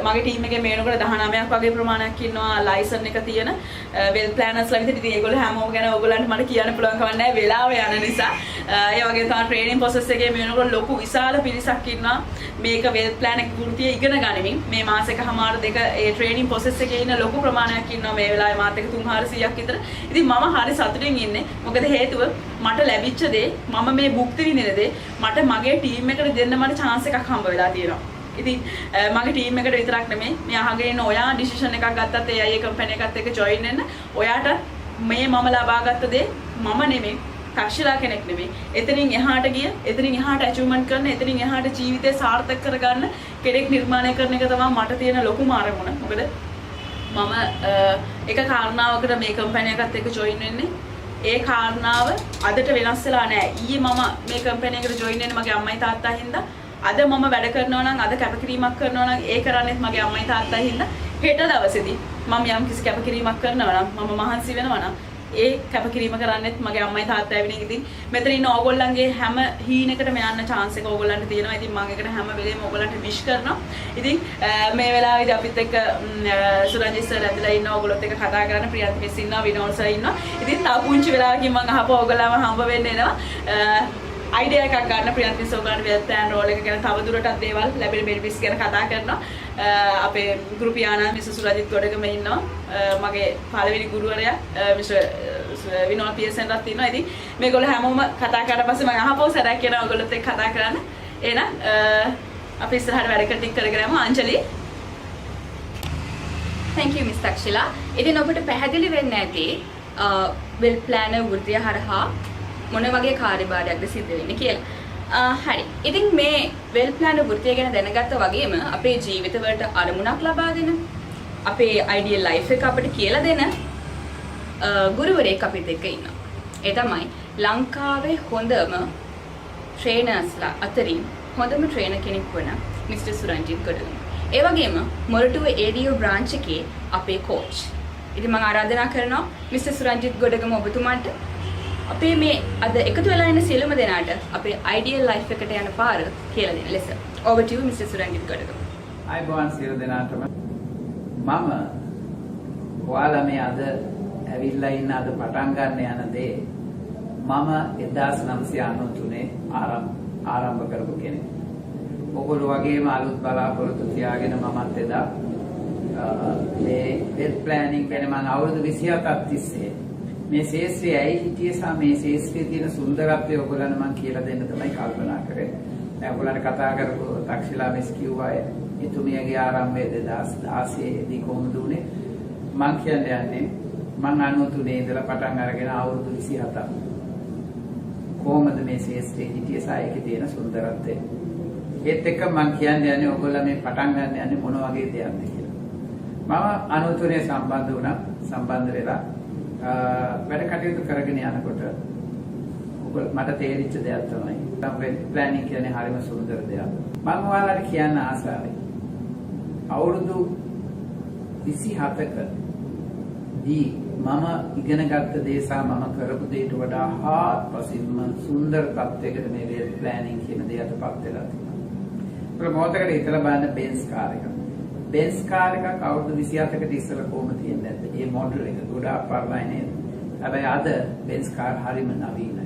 මගේ ටීම් එකේ මේ වෙනකොට 19ක් වගේ ප්‍රමාණයක් ඉන්නවා ලයිසන් එක තියෙන වෙල් ප්ලෑනර්ස්ලා විදිහට. ඉතින් ඒගොල්ලෝ හැමෝම ගැන ඕගොල්ලන්ට මට කියන්න පුළුවන් කමක් නැහැ වෙලාව යන නිසා. ඒ වගේ තමයි ට්‍රේනින් ප්‍රොසෙස් එකේ මේ වෙනකොට ලොකු විශාල පිරිසක් ඉන්නවා මේක වෙල් ප්ලෑන් එක වෘත්තිය ඉගෙන ගනිමින් මේ මාස එකමාර දෙක ඒ ට්‍රේනින් ප්‍රොසෙස් එකේ ඉන්න ලොකු ප්‍රමාණයක් ඉන්නවා මේ වෙලාවේ මාත් එක 300ක් විතර. ඉතින් මම හරි සතුටින් ඉන්නේ. මොකද හේතුව මට ලැබිච්ච දේ මම මේ භුක්ති විඳින දේ මට මගේ ටීම් එකට දෙන්න මට chance එකක් හම්බ වෙලා තියෙනවා. ඉතින් මගේ ටීම් එකට විතරක් නෙමෙයි මේ අහගෙන ඉන්න ඔයා ඩිසිෂන් එකක් ගත්තත් ඒ අය කම්පැනි එකත් එක්ක ජොයින් වෙන්න ඔයාට මේ මම ලබාගත්ත දේ මම නෙමෙයි තක්ෂිලා කෙනෙක් නෙමෙයි එතනින් එහාට ගිය එතනින් එහාට අචීව්මන්ට් කරන එතනින් එහාට ජීවිතේ සාර්ථක කරගන්න කෙනෙක් නිර්මාණය කරන එක තමයි මට තියෙන ලොකුම අරමුණ. මොකද මම එක කාරණාවකට මේ කම්පැනි එකත් එක්ක ජොයින් වෙන්නේ. ඒ කාරණාව අදට වෙනස් වෙලා නැහැ. ඊයේ මම මේ කම්පැනි එකට ජොයින් වෙන්නේ මගේ අම්මයි තාත්තා හින්දා. අද මම වැඩ කරනවා නම් අද කැපකිරීමක් කරනවා නම් ඒ කරන්නේත් මගේ අම්මයි තාත්තයි හින්දා. හෙට දවසේදී මම යම් කිසි කැපකිරීමක් කරනවා නම් මම මහන්සි වෙනවා නම් ඒ කැපකිරීම කරන්නේත් මගේ අම්මයි තාත්තයි වෙන එක. ඉතින් මෙතන ඉන්න ඕගොල්ලන්ගේ හැම හීනකටම යන්න chance එක ඕගොල්ලන්ට තියෙනවා. ඉතින් මම ඒකට හැම වෙලේම ඕගොල්ලන්ට wish කරනවා. ඉතින් මේ වෙලාවේදී අපිත් එක්ක සුරංජිත් සර් ඇතුළේ ඉන්න ඕගොල්ලොත් එක්ක කතා කරන්න ප්‍රියන්ත මිස් ඉන්නවා විනෝද සර් ඉන්නවා. ඉතින් තව පුංචි වෙලාවකින් මම අහපුවා ඕගොල්ලන්ව හම්බ වෙන්න එනවා. අයිඩියා එකක් ගන්න ප්‍රියන්ත මිස් ඕගොල්ලන්ට වෙල්ත් ප්ලෑන් රෝල් එක ගැන තව දුරටත් දේවල් ලැබෙන බෙනිෆිට්ස් ගැන කතා කරනවා. අපේ ගුරු පියාණන් මිස් සුරජිත් ගොඩගම ඉන්නවා. මගේ පළවෙනි ගුරුවරයා මිස් විනෝද පියසෙන්වත් ඉන්නවා. ඉතින් මේගොල්ලෝ හැමෝම කතා කරලා පස්සේ මම අහපුවා සරක් කියනවා ඔයගොල්ලොත් එක්ක කතා කරන්න. එහෙනම් අපි ඉස්සරහට වැඩ කටික් කරගෙන යමු. අංජලි. thank you miss takshila. ඉතින් ඔබට පැහැදිලි වෙන්න ඇති වෙල්ත් ප්ලෑනර් වෘත්තිය හරහා මොන වගේ කාර්යභාරයක්ද සිද්ධ වෙන්නේ කියලා. හරි. ඉතින් මේ වෙල්ත් ප්ලෑනර් වෘත්තිය ගැන දැනගත්තා වගේම අපේ ජීවිතවලට අරමුණක් ලබා දෙන අපේ ideal life එක අපිට කියලා දෙන ගුරුවරයෙක් අපිත් එක්ක ඉන්නවා. ඒ තමයි ලංකාවේ හොඳම ට්‍රේනර්ස්ලා අතරින් හොඳම ට්‍රේනර් කෙනෙක් වන මිස්ටර් සුරංජිත් ගොඩගම. ඒ වගේම මොරටුව ADO බ්‍රාන්ච් එකේ අපේ කෝච්. ඉතින් මම ආරාධනා කරනවා මිස්ටර් සුරංජිත් ගොඩගම ඔබතුමාට අපේ මේ අද එකතු වෙලා ඉන්න සියලුම දෙනාට අපේ ideal life එකට යන පාර කියලා දෙන ලෙස. Over to you Mr. Suranjith Godagama. අයිබෝන් සියලු දෙනාටම මම ඔයාලා මේ අද ඇවිල්ලා ඉන්න අද පටන් ගන්න යන දේ මම 1993 ආරම්භ කරපු කෙනෙක්. ඔගොල්ලෝ වගේම අලුත් බලාපොරොත්තු තියාගෙන මමත් එදා මේ වෙල් ප්ලෑනින් ගැන මම අවුරුදු 27ක් තිස්සේ මේ ශේෂ්ත්‍රය ඇයි හිටියේ සහ මේ ශේෂ්ත්‍රයේ තියෙන සුන්දරත්වය ඔයගොල්ලන්ට මම කියලා දෙන්න තමයි කල්පනා කරේ. දැන් ඔයගොල්ලන්ට කතා කරපු තක්ෂිලා මිස් කිව්වා එතුමියගේ ආරම්භය 2016 දී කොහොමද උනේ? මම කියන්නේ මම 93 ඉඳලා පටන් අරගෙන අවුරුදු 27ක් කොහොමද මේ ශේෂ්ත්‍රයේ හිටියේ සහ ඒකේ තියෙන සුන්දරත්වය. ඒත් එක්ක මම කියන්නේ ඔයගොල්ලෝ මේ පටන් ගන්න යන්නේ මොන වගේ දෙයක්ද කියලා. මම 93 සම්බන්ධ වුණා. සම්බන්ධ වෙලා වැඩ කටයුතු කරගෙන යනකොට මට තේරිච්ච දෙයක් තමයි වෙල් ප්ලෑනින් කියන්නේ හරිම සුන්දර දෙයක්. මම ඔයාලට කියන්න ආසාවෙයි. අවුරුදු 27ක දී මම ඉගෙන ගත්ත දේ සහ මම කරපු දේට වඩා හාත්පසින්ම සුන්දර තත්යකට මේ වෙල් ප්ලෑනින් කියන දේ අතපත් වෙලා තියෙනවා. ඒක මොහොතකට හිතලා බලන්න බෙන්ස් කාර් එක. බෙන්ස් කාර් එකක් අවුරුදු 27කට ඉස්සෙල්ලා කොහොම තියෙන්නේ නැද්ද? මේ මොඩල් එක ගොඩාක් පරණයි නේද? හැබැයි අද බෙන්ස් කාර් හරිම නවීනයි.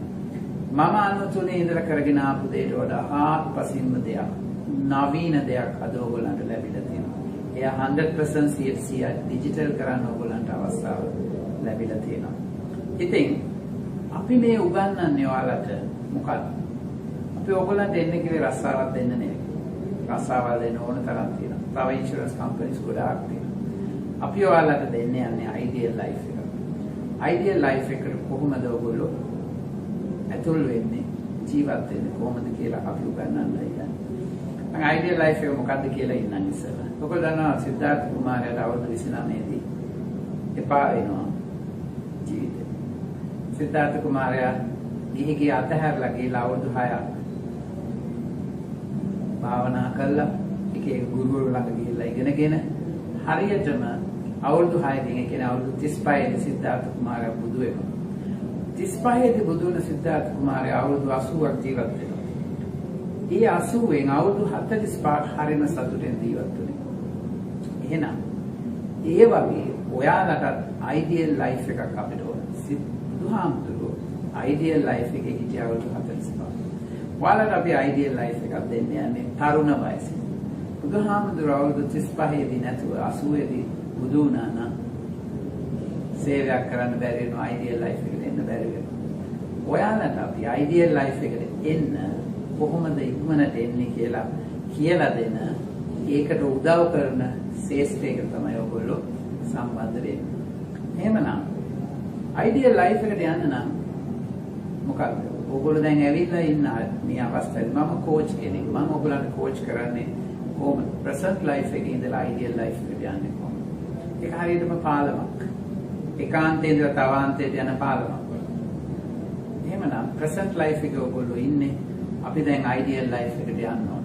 මම 93 ඉඳලා කරගෙන ආපු දෙයට වඩා හාත්පසින්ම දෙයක් නවීන දෙයක් අද ඔයගොල්ලන්ට ලැබිලා තියෙනවා. එය 100% CFC ඩිජිටල් කරන්න ඔයගොල්ලන්ට අවස්ථාව ලැබිලා තියෙනවා. ඉතින් අපි මේ උගන්වන්නේ ඔයාලට මොකක්ද? අපි ඔයගොල්ලන්ට එන්න කියලා රස්සාවක් දෙන්න නෙවෙයි. රස්සාවල් දෙන්න ඕන තරම් තියෙනවා. තව ඉන්ෂුරන්ස් කම්පැනිස් ගොඩාක් තියෙනවා. අපි ඔයාලට දෙන්න යන්නේ ideal life එක. ideal life එකට කොහොමද ඔයගොල්ලෝ ඇතුල් වෙන්නේ ජීවත් වෙන්නේ කොහොමද කියලා අපි උගන්වන්නයි යන්නේ. මම ideal life එක මොකක්ද කියලා ඉන්නම් ඉස්සෙල්ලා. ඔයගොල්ලෝ දන්නවා සිද්ධාර්ථ කුමාරයාට අවුරුදු 29 දී එපා වෙනවා ජීවිතේ. සිද්ධාර්ථ කුමාරයා ගිහි අතහැරලා ගිහලා අවුරුදු 6ක් භාවනා කළා. එක ගුරුවරු ළඟ ගිහිල්ලා ඉගෙනගෙන හරියටම අවුරුදු 6කින් ඒ කියන්නේ අවුරුදු 35 දී සිද්ධාර්ථ කුමාරයා බුදු වෙනවා. 35 දී බුදු වෙන සිද්ධාර්ථ කුමාරයා අවුරුදු 80ක් ජීවත් වෙනවා. ඒ 80න් අවුරුදු 45ක් හරිම සතුටෙන් ජීවත් වුණේ. එහෙනම් ඒ වගේ ඔයාලට ideal life එකක් අපිට ඕන. බුදුහාමුදුරුවෝ ideal life එකේ හිටිය අවුරුදු 45. ඔයාලට අපි ideal life එකක් දෙන්න යන්නේ තරුණ වයසේ. බුදුහාමුදුරුවෝ අවුරුදු 35 දී නැතුව 80 දී බුදු වුණා නම් සේවයක් කරන්න බැරි වෙනවා ideal life එකට එන්න බැරි වෙනවා. ඔයාලට අපි ideal life එකට එන්න කොහොමද ඉක්මනට එන්නේ කියලා දෙන ඒකට උදව් කරන ශේෂ්ත්‍රයකට තමයි ඔයගොල්ලෝ සම්බන්ධ වෙන්නේ. එහෙමනම් ideal life එකට යන්න නම් මොකක්ද? ඔයගොල්ලෝ දැන් ඇවිල්ලා ඉන්න මේ අවස්ථාවේ මම කෝච් කෙනෙක්. මම ඔයගොල්ලන්ට කෝච් කරන්නේ කොහොමද? present life එකේ ඉඳලා ideal life එකට යන්නේ කොහොමද? ඒක හරියටම පාලමක්. ඒකාන්තයේ ඉඳලා තවාන්තයට යන පාලමක්. එහෙමනම් present life එකේ ඔයගොල්ලෝ ඉන්නේ. අපි දැන් ideal life එකට යන්න ඕන.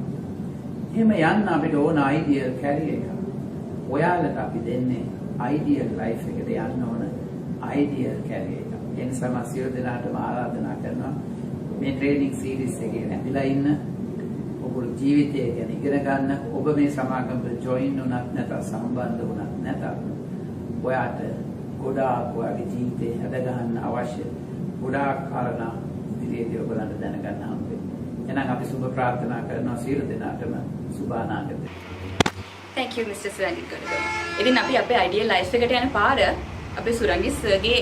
එහෙම යන්න අපිට ඕන ideal career එක. ඔයාලට අපි දෙන්නේ ideal life එකට යන්න ඕන ideal career එක. ඒ නිසා මම සියලු දෙනාටම ආරාධනා කරනවා මේ ට්‍රේනින්ග් සීරීස් එකේ නැතිලා ඉන්න ඔයගොල්ලෝ ජීවිතය ගැන ඉගෙන ගන්න. ඔබ මේ සමාගමට ජොයින් වුණත් නැත්නම් සම්බන්ධ වුණත් නැතත් ඔයාට ගොඩාක් ඔයාගේ ජීවිතේ හැද ගන්න අවශ්‍ය ගොඩාක් කාරණා ඉදිරියේදී ඔයගොල්ලන්ට දැනගන්න හම්බෙයි. එහෙනම් අපි සුබ ප්‍රාර්ථනා කරනවා සියලු දෙනාටම සුබ අනාගතය. Thank you Mr. Suranjith Godagama. ඉතින් අපි අපේ ideal life එකට යන පාර අපේ සුරංජිත් සර්ගේ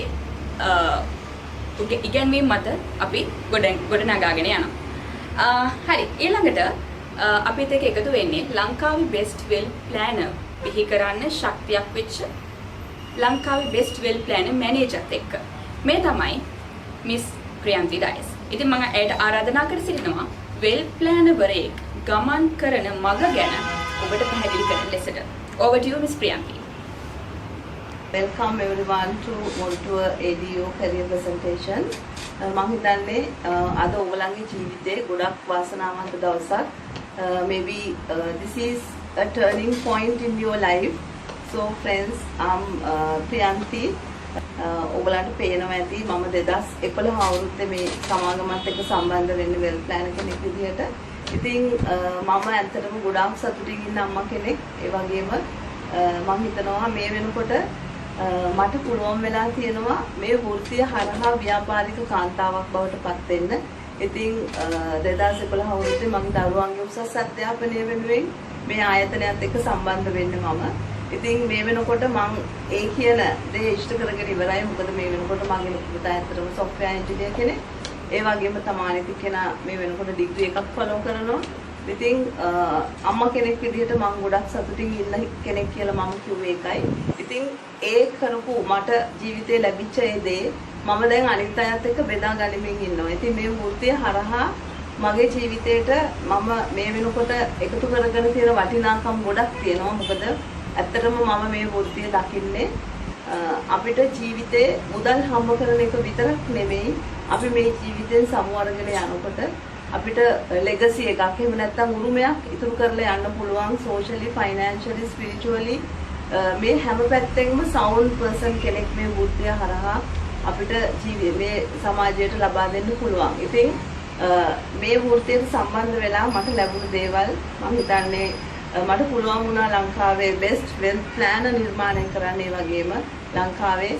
ඉගැන්වීම් මත අපි ගොඩ නගාගෙන යනවා. හරි ඊළඟට අපිත් එක්ක එකතු වෙන්නේ ලංකාවේ best well planner බිහි කරන්න ශක්තියක් වෙච්ච ලංකාවේ best well planner මැනේජර්ත් එක්ක. මේ තමයි මිස් ප්‍රියන්ති ඩයස්. ඉතින් මම ඇයට ආරාධනා කර සිටිනවා well planner වරයෙක් ගමන් කරන මඟ ගැන ඔබට පැහැදිලි කරන ලෙසට. Over to you Miss Priyanti. Welcome everyone to Montour ADO career presentation. මම හිතන්නේ අද ඔයගලන්ගේ ජීවිතේ ගොඩක් වාසනාවන්ත දවසක්. Maybe this is a turning point in your life. So friends, I'm Priyanti. ඔයගලන්ට පේනවා ඇති මම 2011 අවුරුද්දේ මේ සමාගමත් එක්ක සම්බන්ධ වෙන්නේ වෙල් ප්ලෑනර් කෙනෙක් විදිහට. ඉතින් මම ඇත්තටම ගොඩාක් සතුටින් ඉන්න අම්මා කෙනෙක්. ඒ වගේම මම හිතනවා මේ වෙනකොට මට පුළුවන් වෙලා තියෙනවා මේ වෘත්තිය හරහා ව්‍යාපාරික කාන්තාවක් බවට පත් වෙන්න. ඉතින් 2011 අවුරුද්දේ මගේ දරුවන්ගේ උසස් අධ්‍යාපනය වෙනුවෙන් මේ ආයතනයත් එක්ක සම්බන්ධ වෙන්නේ මම. ඉතින් මේ වෙනකොට මම ඒ කියන දේ ඉෂ්ට කරගෙන ඉවරයි. මොකද මේ වෙනකොට මගේ ලොකු පුතා ඇත්තටම software engineer කෙනෙක්. ඒ වගේම තමයි කෙනා මේ වෙනකොට ඩිග්‍රී එකක් ෆලෝ කරනවා. ඉතින් අම්මා කෙනෙක් විදිහට මම ගොඩක් සතුටින් ඉන්න කෙනෙක් කියලා මම කිව්වේ ඒකයි. ඉතින් ඒ කරපු මට ජීවිතේ ලැබිච්ච ඒ දේ මම දැන් අනිත් අයත් එක්ක බෙදා ගනිමින් ඉන්නවා. ඉතින් මේ වෘත්තිය හරහා මගේ ජීවිතේට මම මේ වෙනකොට එකතු කරගෙන තියෙන වටිනාකම් ගොඩක් තියෙනවා. මොකද ඇත්තටම මම මේ වෘත්තිය දකින්නේ අපිට ජීවිතේ මුදල් හම්බ කරන එක විතරක් නෙමෙයි. අපි මේ ජීවිතෙන් සමු අරගෙන යනකොට අපිට legacy එකක් එහෙම නැත්නම් උරුමයක් ඉතුරු කරලා යන්න පුළුවන් socially, financially, spiritually මේ හැම පැත්තෙන්ම sound person කෙනෙක් මේ වෘත්තිය හරහා අපිට මේ සමාජයට ලබා දෙන්න පුළුවන්. ඉතින් මේ වෘත්තියට සම්බන්ධ වෙලා මට ලැබුණු දේවල් මම හිතන්නේ මට පුළුවන් වුණා ලංකාවේ best wealth planner නිර්මාණය කරන්න. ඒ වගේම ලංකාවේ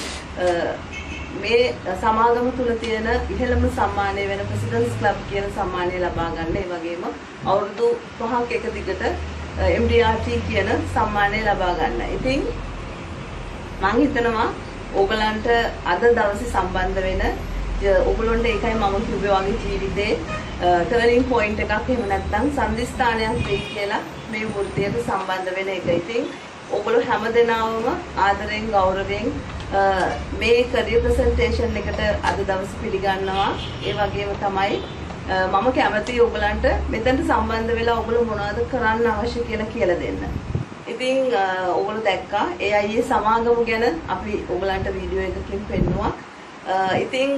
මේ සමාගම තුල තියෙන ඉහළම සම්මානය වෙන ප්‍රෙසිඩන්ට්ස් ක්ලබ් කියන සම්මානය ලබා ගන්න. ඒ වගේම අවුරුදු 5ක් එක දිගට MDRT කියන සම්මානය ලබා ගන්න. ඉතින් මම හිතනවා ඕගලන්ට අද දවසේ සම්බන්ධ වෙන ඕගලන්ට ඒකයි මම කිව්වේ වගේ ජීවිතේ ටර්නින් පොයින්ට් එකක් එහෙම නැත්නම් සම්දිස්ථානයක් වෙයි කියලා මේ වෘත්තියට සම්බන්ධ වෙන එක. ඉතින් ඕගොල්ලෝ හැමදෙනාම ආදරෙන් ගෞරවයෙන් මේ කරියර් ප්‍රසන්ටේෂන් එකට අද දවසේ පිළිගන්නවා. ඒ වගේම තමයි මම කැමතියි ඔයගලන්ට මෙතනට සම්බන්ධ වෙලා ඔයගොල්ලෝ මොනවද කරන්න අවශ්‍ය කියලා දෙන්න. ඉතින් ඔයගොල්ලෝ දැක්කා AIA සමාගම ගැන අපි ඔයගලන්ට වීඩියෝ එකකින් පෙන්නුවා. ඉතින්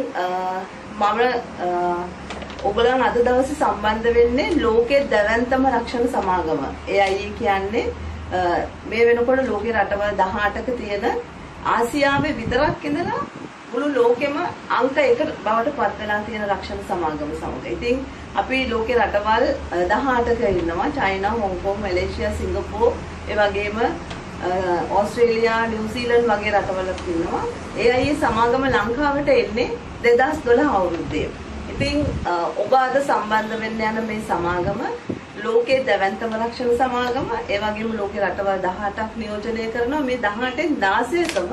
මම ඔයගලන් අද දවසේ සම්බන්ධ වෙන්නේ ලෝකයේ දැවැන්තම රක්ෂණ සමාගම. AIA කියන්නේ මේ වෙනකොට ලෝකේ රටවල් 18ක තියෙන ආසියාවේ විතරක් ඉඳලා මුළු ලෝකෙම අංක 1 බවට පත් වෙලා තියෙන රක්ෂණ සමාගම සමග. ඉතින් අපි ලෝකේ රටවල් 18ක ඉන්නවා. චයිනා, හොංකොං, මැලේසියා, සිංගප්පූර්, ඒ වගේම ඕස්ට්‍රේලියා, නිව්සීලන්ත වගේ රටවලත් ඉන්නවා. AIA සමාගම ලංකාවට එන්නේ 2012 අවුරුද්දේ. ඉතින් ඔබ අද සම්බන්ධ වෙන්න යන මේ සමාගම ලෝකයේ දැවැන්තම රක්ෂණ සමාගම. ඒ වගේම ලෝකේ රටවල් 18ක් නියෝජනය කරනවා. මේ 18න් 16කම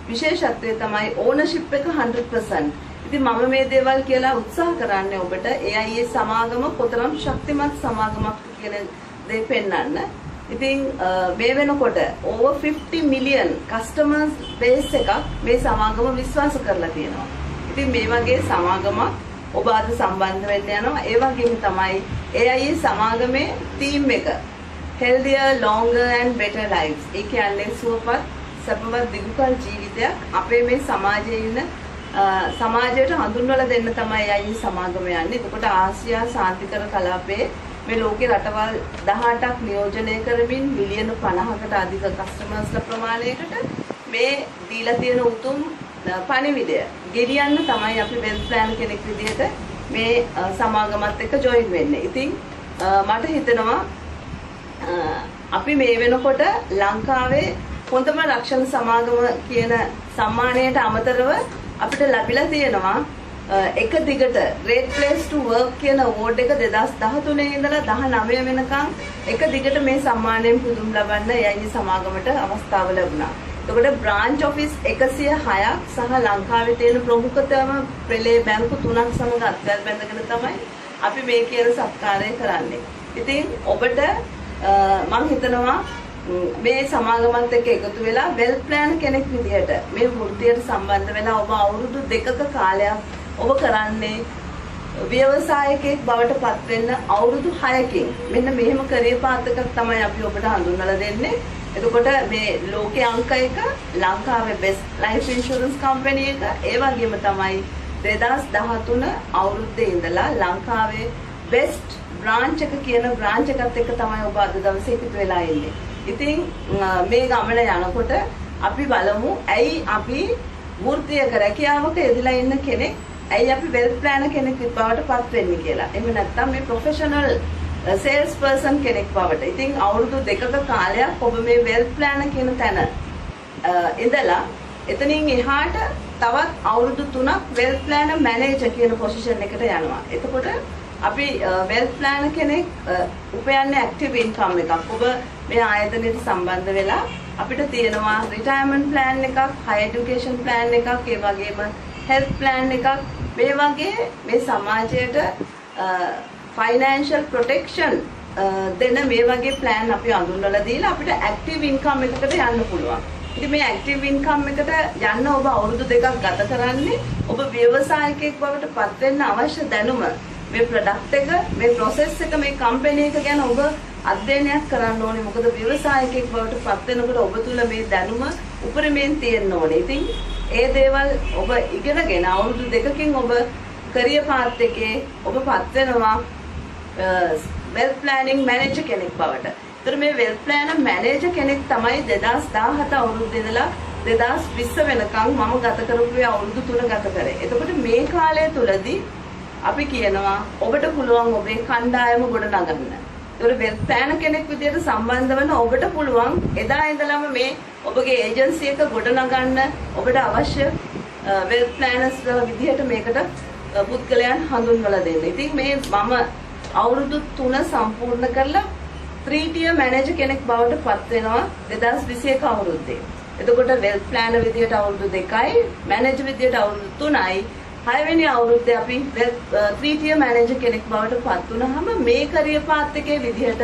විශේෂත්වය තමයි ඕනර්ෂිප් එක 100%. ඉතින් මම මේ දේවල් කියලා උත්සාහ කරන්නේ ඔබට AIA සමාගම කොතරම් ශක්තිමත් සමාගමක් කියන දේ පෙන්වන්න. ඉතින් මේ වෙනකොට over 50 million customers base එකක් මේ සමාගම විශ්වාස කරලා තියෙනවා. ඉතින් මේ වගේ සමාගමක් ඔබ අද සම්බන්ධ වෙන්න යනවා. ඒ වගේම තමයි AIA සමාගමේ තීම් එක healthier, longer and better lives. ඒ කියන්නේ සුවපත්, සැපවත් දිගුකල් ජීවිතයක් අපේ මේ සමාජයේ ඉන්න සමාජයට හඳුන්වලා දෙන්න තමයි AIA සමාගම යන්නේ. එතකොට ආසියා ශාන්තිකර කලාපයේ මේ ලෝකේ රටවල් 18ක් නියෝජනය කරමින් මිලියන 50කට අධික කස්ටමර්ස්ලා ප්‍රමාණයකට මේ දීලා තියෙන උතුම් පණිවිඩය ගෙනියන්න තමයි අපි වෙල්ත් ප්ලෑන් කෙනෙක් විදිහට මේ සමාගමත් එක්ක ජොයින් වෙන්නේ. ඉතින් මට හිතෙනවා අපි මේ වෙනකොට ලංකාවේ හොඳම රක්ෂණ සමාගම කියන සම්මානයට අමතරව අපිට ලැබිලා තියෙනවා එක දිගට Great Place to Work කියන award එක 2013 ඉඳලා 19 වෙනකන් එක දිගට මේ සම්මානයෙන් පුදුම් ලබන්න AIA සමාගමට අවස්ථාව ලැබුණා. එතකොට බ්‍රාන්ච් ඔෆිස් 106ක් සහ ලංකාවේ තියෙන ප්‍රමුඛතම පෙළේ බැංකු 3ක් සමග අත්වැල් බැඳගෙන තමයි අපි මේ කියන සත්කාරය කරන්නේ. ඉතින් ඔබට මම හිතනවා මේ සමාගමත් එක්ක එකතු වෙලා වෙල්ත් ප්ලෑන් කෙනෙක් විදිහට මේ වෘත්තියට සම්බන්ධ වෙලා ඔබ අවුරුදු 2ක කාලයක් ඔබ කරන්නේ ව්‍යවසායකයෙක් බවට පත් වෙන්න අවුරුදු 6කින් මෙන්න මෙහෙම කරියර් පාත් එකක් තමයි අපි ඔබට හඳුන්වලා දෙන්නේ. එතකොට මේ ලෝකයේ අංක 1 ලංකාවේ best life insurance company එක ඒ වගේම තමයි 2013 අවුරුද්දේ ඉඳලා ලංකාවේ බෙස්ට් බ්‍රාන්ච් එක කියන බ්‍රාන්ච් එකත් එක්ක තමයි ඔබ අද දවසේ එකතු වෙලා ඉන්නේ. ඉතින් මේ ගමන යනකොට අපි බලමු ඇයි අපි වෘත්තීයක රැකියාවක යෙදලා ඉන්න කෙනෙක් ඇයි අපි වෙල්ත් ප්ලෑනර් කෙනෙක් බවට පත් වෙන්නේ කියලා. එහෙම නැත්නම් මේ ප්‍රොෆෙෂනල් සේල්ස් පර්සන් කෙනෙක් බවට. ඉතින් අවුරුදු 2ක කාලයක් ඔබ මේ වෙල්ත් ප්ලෑනර් කියන තැන ඉඳලා එතනින් එහාට තවත් අවුරුදු 3ක් වෙල්ත් ප්ලෑනර් මැනේජර් කියන පොසිෂන් එකට යනවා. එතකොට අපි වෙල්ත් ප්ලෑනර් කෙනෙක් උපයන්නේ ඇක්ටිව් ඉන්කම් එකක්. ඔබ මේ ආයතනයට සම්බන්ධ වෙලා අපිට තියෙනවා රිටයර්මන්ට් ප්ලෑන් එකක්, හයි එඩියුකේෂන් ප්ලෑන් එකක්, ඒ වගේම හෙල්ත් ප්ලෑන් එකක්. මේ වගේ මේ සමාජයට ෆයිනෑන්ෂල් ප්‍රොටෙක්ෂන් දෙන මේ වගේ ප්ලෑන් අපි අඳුන්වලා දීලා අපිට ඇක්ටිව් ඉන්කම් එකකට යන්න පුළුවන්. ඉතින් මේ ඇක්ටිව් ඉන්කම් එකට යන්න ඔබ අවුරුදු 2ක් ගත කරන්නේ ඔබ ව්‍යවසායකයෙක් බවට පත් වෙන්න අවශ්‍ය දැනුම මේ ප්‍රොඩක්ට් එක මේ process එක මේ කම්පැනි එක ගැන ඔබ අධ්‍යයනයක් කරන්න ඕනේ. මොකද ව්‍යවසායකයෙක් බවට පත් වෙනකොට ඔබ තුල මේ දැනුම උපරිමයෙන් තියෙන්න ඕනේ. ඉතින් ඒ දේවල් ඔබ ඉගෙනගෙන අවුරුදු 2කින් ඔබ කැරියර් පාත් එකේ ඔබ පත් වෙනවා වෙල්ත් ප්ලෑනින් මැනේජර් කෙනෙක් බවට. ඒතර මේ වෙල්ත් ප්ලෑනර් මැනේජර් කෙනෙක් තමයි 2017 අවුරුද්දේ ඉඳලා 2020 වෙනකන් මම ගත කරපු අවුරුදු 3 ගත කරේ. එතකොට මේ කාලය තුලදී අපි කියනවා ඔබට පුළුවන් ඔබේ කණ්ඩායම ගොඩනගන්න. ඒතර වෙල්ත් ප්ලෑනර් කෙනෙක් විදිහට සම්බන්ධ වෙන ඔබට පුළුවන් එදා ඉඳලම මේ ඔබගේ ඒජන්සි එක ගොඩනගන්න ඔබට අවශ්‍ය වෙල්ත් ප්ලෑනර්ස් විදිහට මේකට පුද්ගලයන් හඳුන්වලා දෙන්න. ඉතින් මේ මම අවුරුදු 3 සම්පූර්ණ කරලා 3 tier manager කෙනෙක් බවට පත් වෙනවා 2021 අවුරුද්දේ. එතකොට වෙල්ත් ප්ලෑනර් විදිහට අවුරුදු 2යි, මැනේජර් විදිහට අවුරුදු 3යි, 6 වෙනි අවුරුද්දේ අපි 3 tier manager කෙනෙක් බවට පත් වුණාම මේ කැරියර් පාත් එකේ විදිහට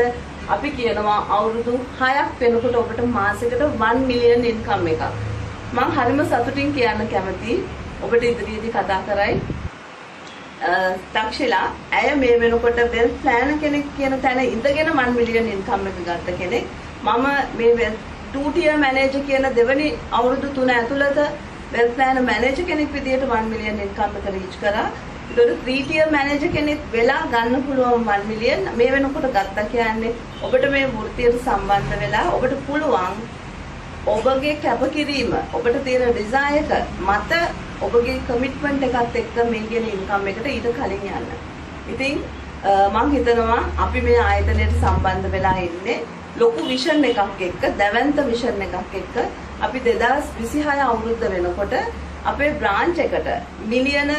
අපි කියනවා අවුරුදු 6ක් වෙනකොට ඔබට මාසෙකට 1 million income එකක්. මම හරිම සතුටින් කියන්න කැමතියි ඔබට ඉදිරියේදී කතා කරයි තක්ෂිලා ඇය මේ වෙනකොට වෙල්ත් ප්ලෑනර් කෙනෙක් කියන තැන ඉඳගෙන 1 million income එක ගත්ත කෙනෙක්. මම මේ 2 tier manager කියන දෙවනි අවුරුදු 3 ඇතුළත වෙල්ත් ප්ලෑනර් මැනේජර් කෙනෙක් විදිහට 1 million income එක රීච් කරා. ඒතකොට 3 tier manager කෙනෙක් වෙලා ගන්න පුළුවන් 1 million මේ වෙනකොට ගත්තා කියන්නේ ඔබට මේ වෘත්තියට සම්බන්ධ වෙලා ඔබට පුළුවන් ඔබගේ කැපකිරීම ඔබට තියෙන ඩිසයර් එක මත ඔබගේ කමිට්මන්ට් එකත් එක්ක මේ කියන ඉන්කම් එකට ඊට කලින් යන්න. ඉතින් මම හිතනවා අපි මේ ආයතනයට සම්බන්ධ වෙලා ඉන්නේ ලොකු විෂන් එකක් එක්ක, දැවැන්ත විෂන් එකක් එක්ක. අපි 2026 අවුරුද්ද වෙනකොට අපේ බ්‍රාන්ච් එකට මිලියන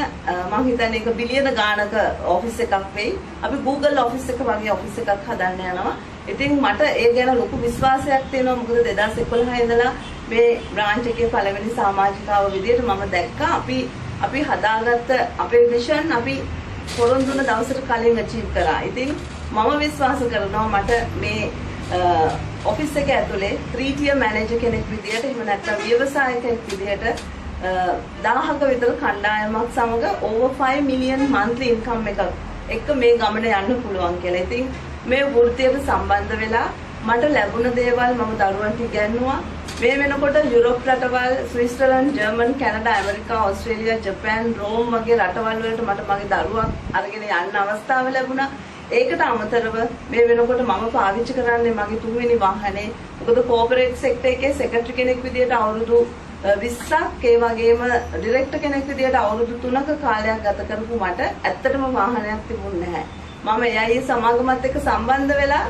මම හිතන්නේ ඒක බිලියන ගානක ඔෆිස් එකක් වෙයි. අපි Google ඔෆිස් එක වගේ ඔෆිස් එකක් හදන්න යනවා. ඉතින් මට ඒ ගැන ලොකු විශ්වාසයක් තියෙනවා. මොකද 2011 ඉඳලා මේ බ්‍රාන්ච් එකේ පළවෙනි සමාජිකාව විදිහට මම දැක්කා අපි හදාගත්ත අපේ විෂන් අපි පොරොන්දුන දවසට කලින් අචීව් කරා. ඉතින් මම විශ්වාස කරනවා මට මේ ඔෆිස් එක ඇතුලේ 3 tier manager කෙනෙක් විදිහට එහෙම නැත්නම් ව්‍යවසායකයෙක් විදිහට 1000ක විතර කණ්ඩායමක් සමග over 5 million monthly income එකක් එක්ක මේ ගමන යන්න පුළුවන් කියලා. ඉතින් මේ වෘත්තියට සම්බන්ධ වෙලා මට ලැබුණ දේවල් මම දරුවන්ට ඉගැන්නුවා. මේ වෙනකොට යුරෝප් රටවල්, Switzerland, German, Canada, America, Australia, Japan, Rome වගේ රටවල් වලට මට මගේ දරුවා අරගෙන යන්න අවස්ථාව ලැබුණා. ඒකට අමතරව මේ වෙනකොට මම පාවිච්චි කරන්නේ මගේ 3 වෙනි වාහනේ. මොකද කෝපරේට් සෙක්ටර් එකේ සෙක්‍රටරි කෙනෙක් විදිහට අවුරුදු 20ක් ඒ වගේම ඩිරෙක්ටර් කෙනෙක් විදිහට අවුරුදු 3ක කාලයක් ගත කරපු මට ඇත්තටම වාහනයක් තිබුණේ නැහැ. මම එයයි සමාගමත් එක්ක සම්බන්ධ වෙලා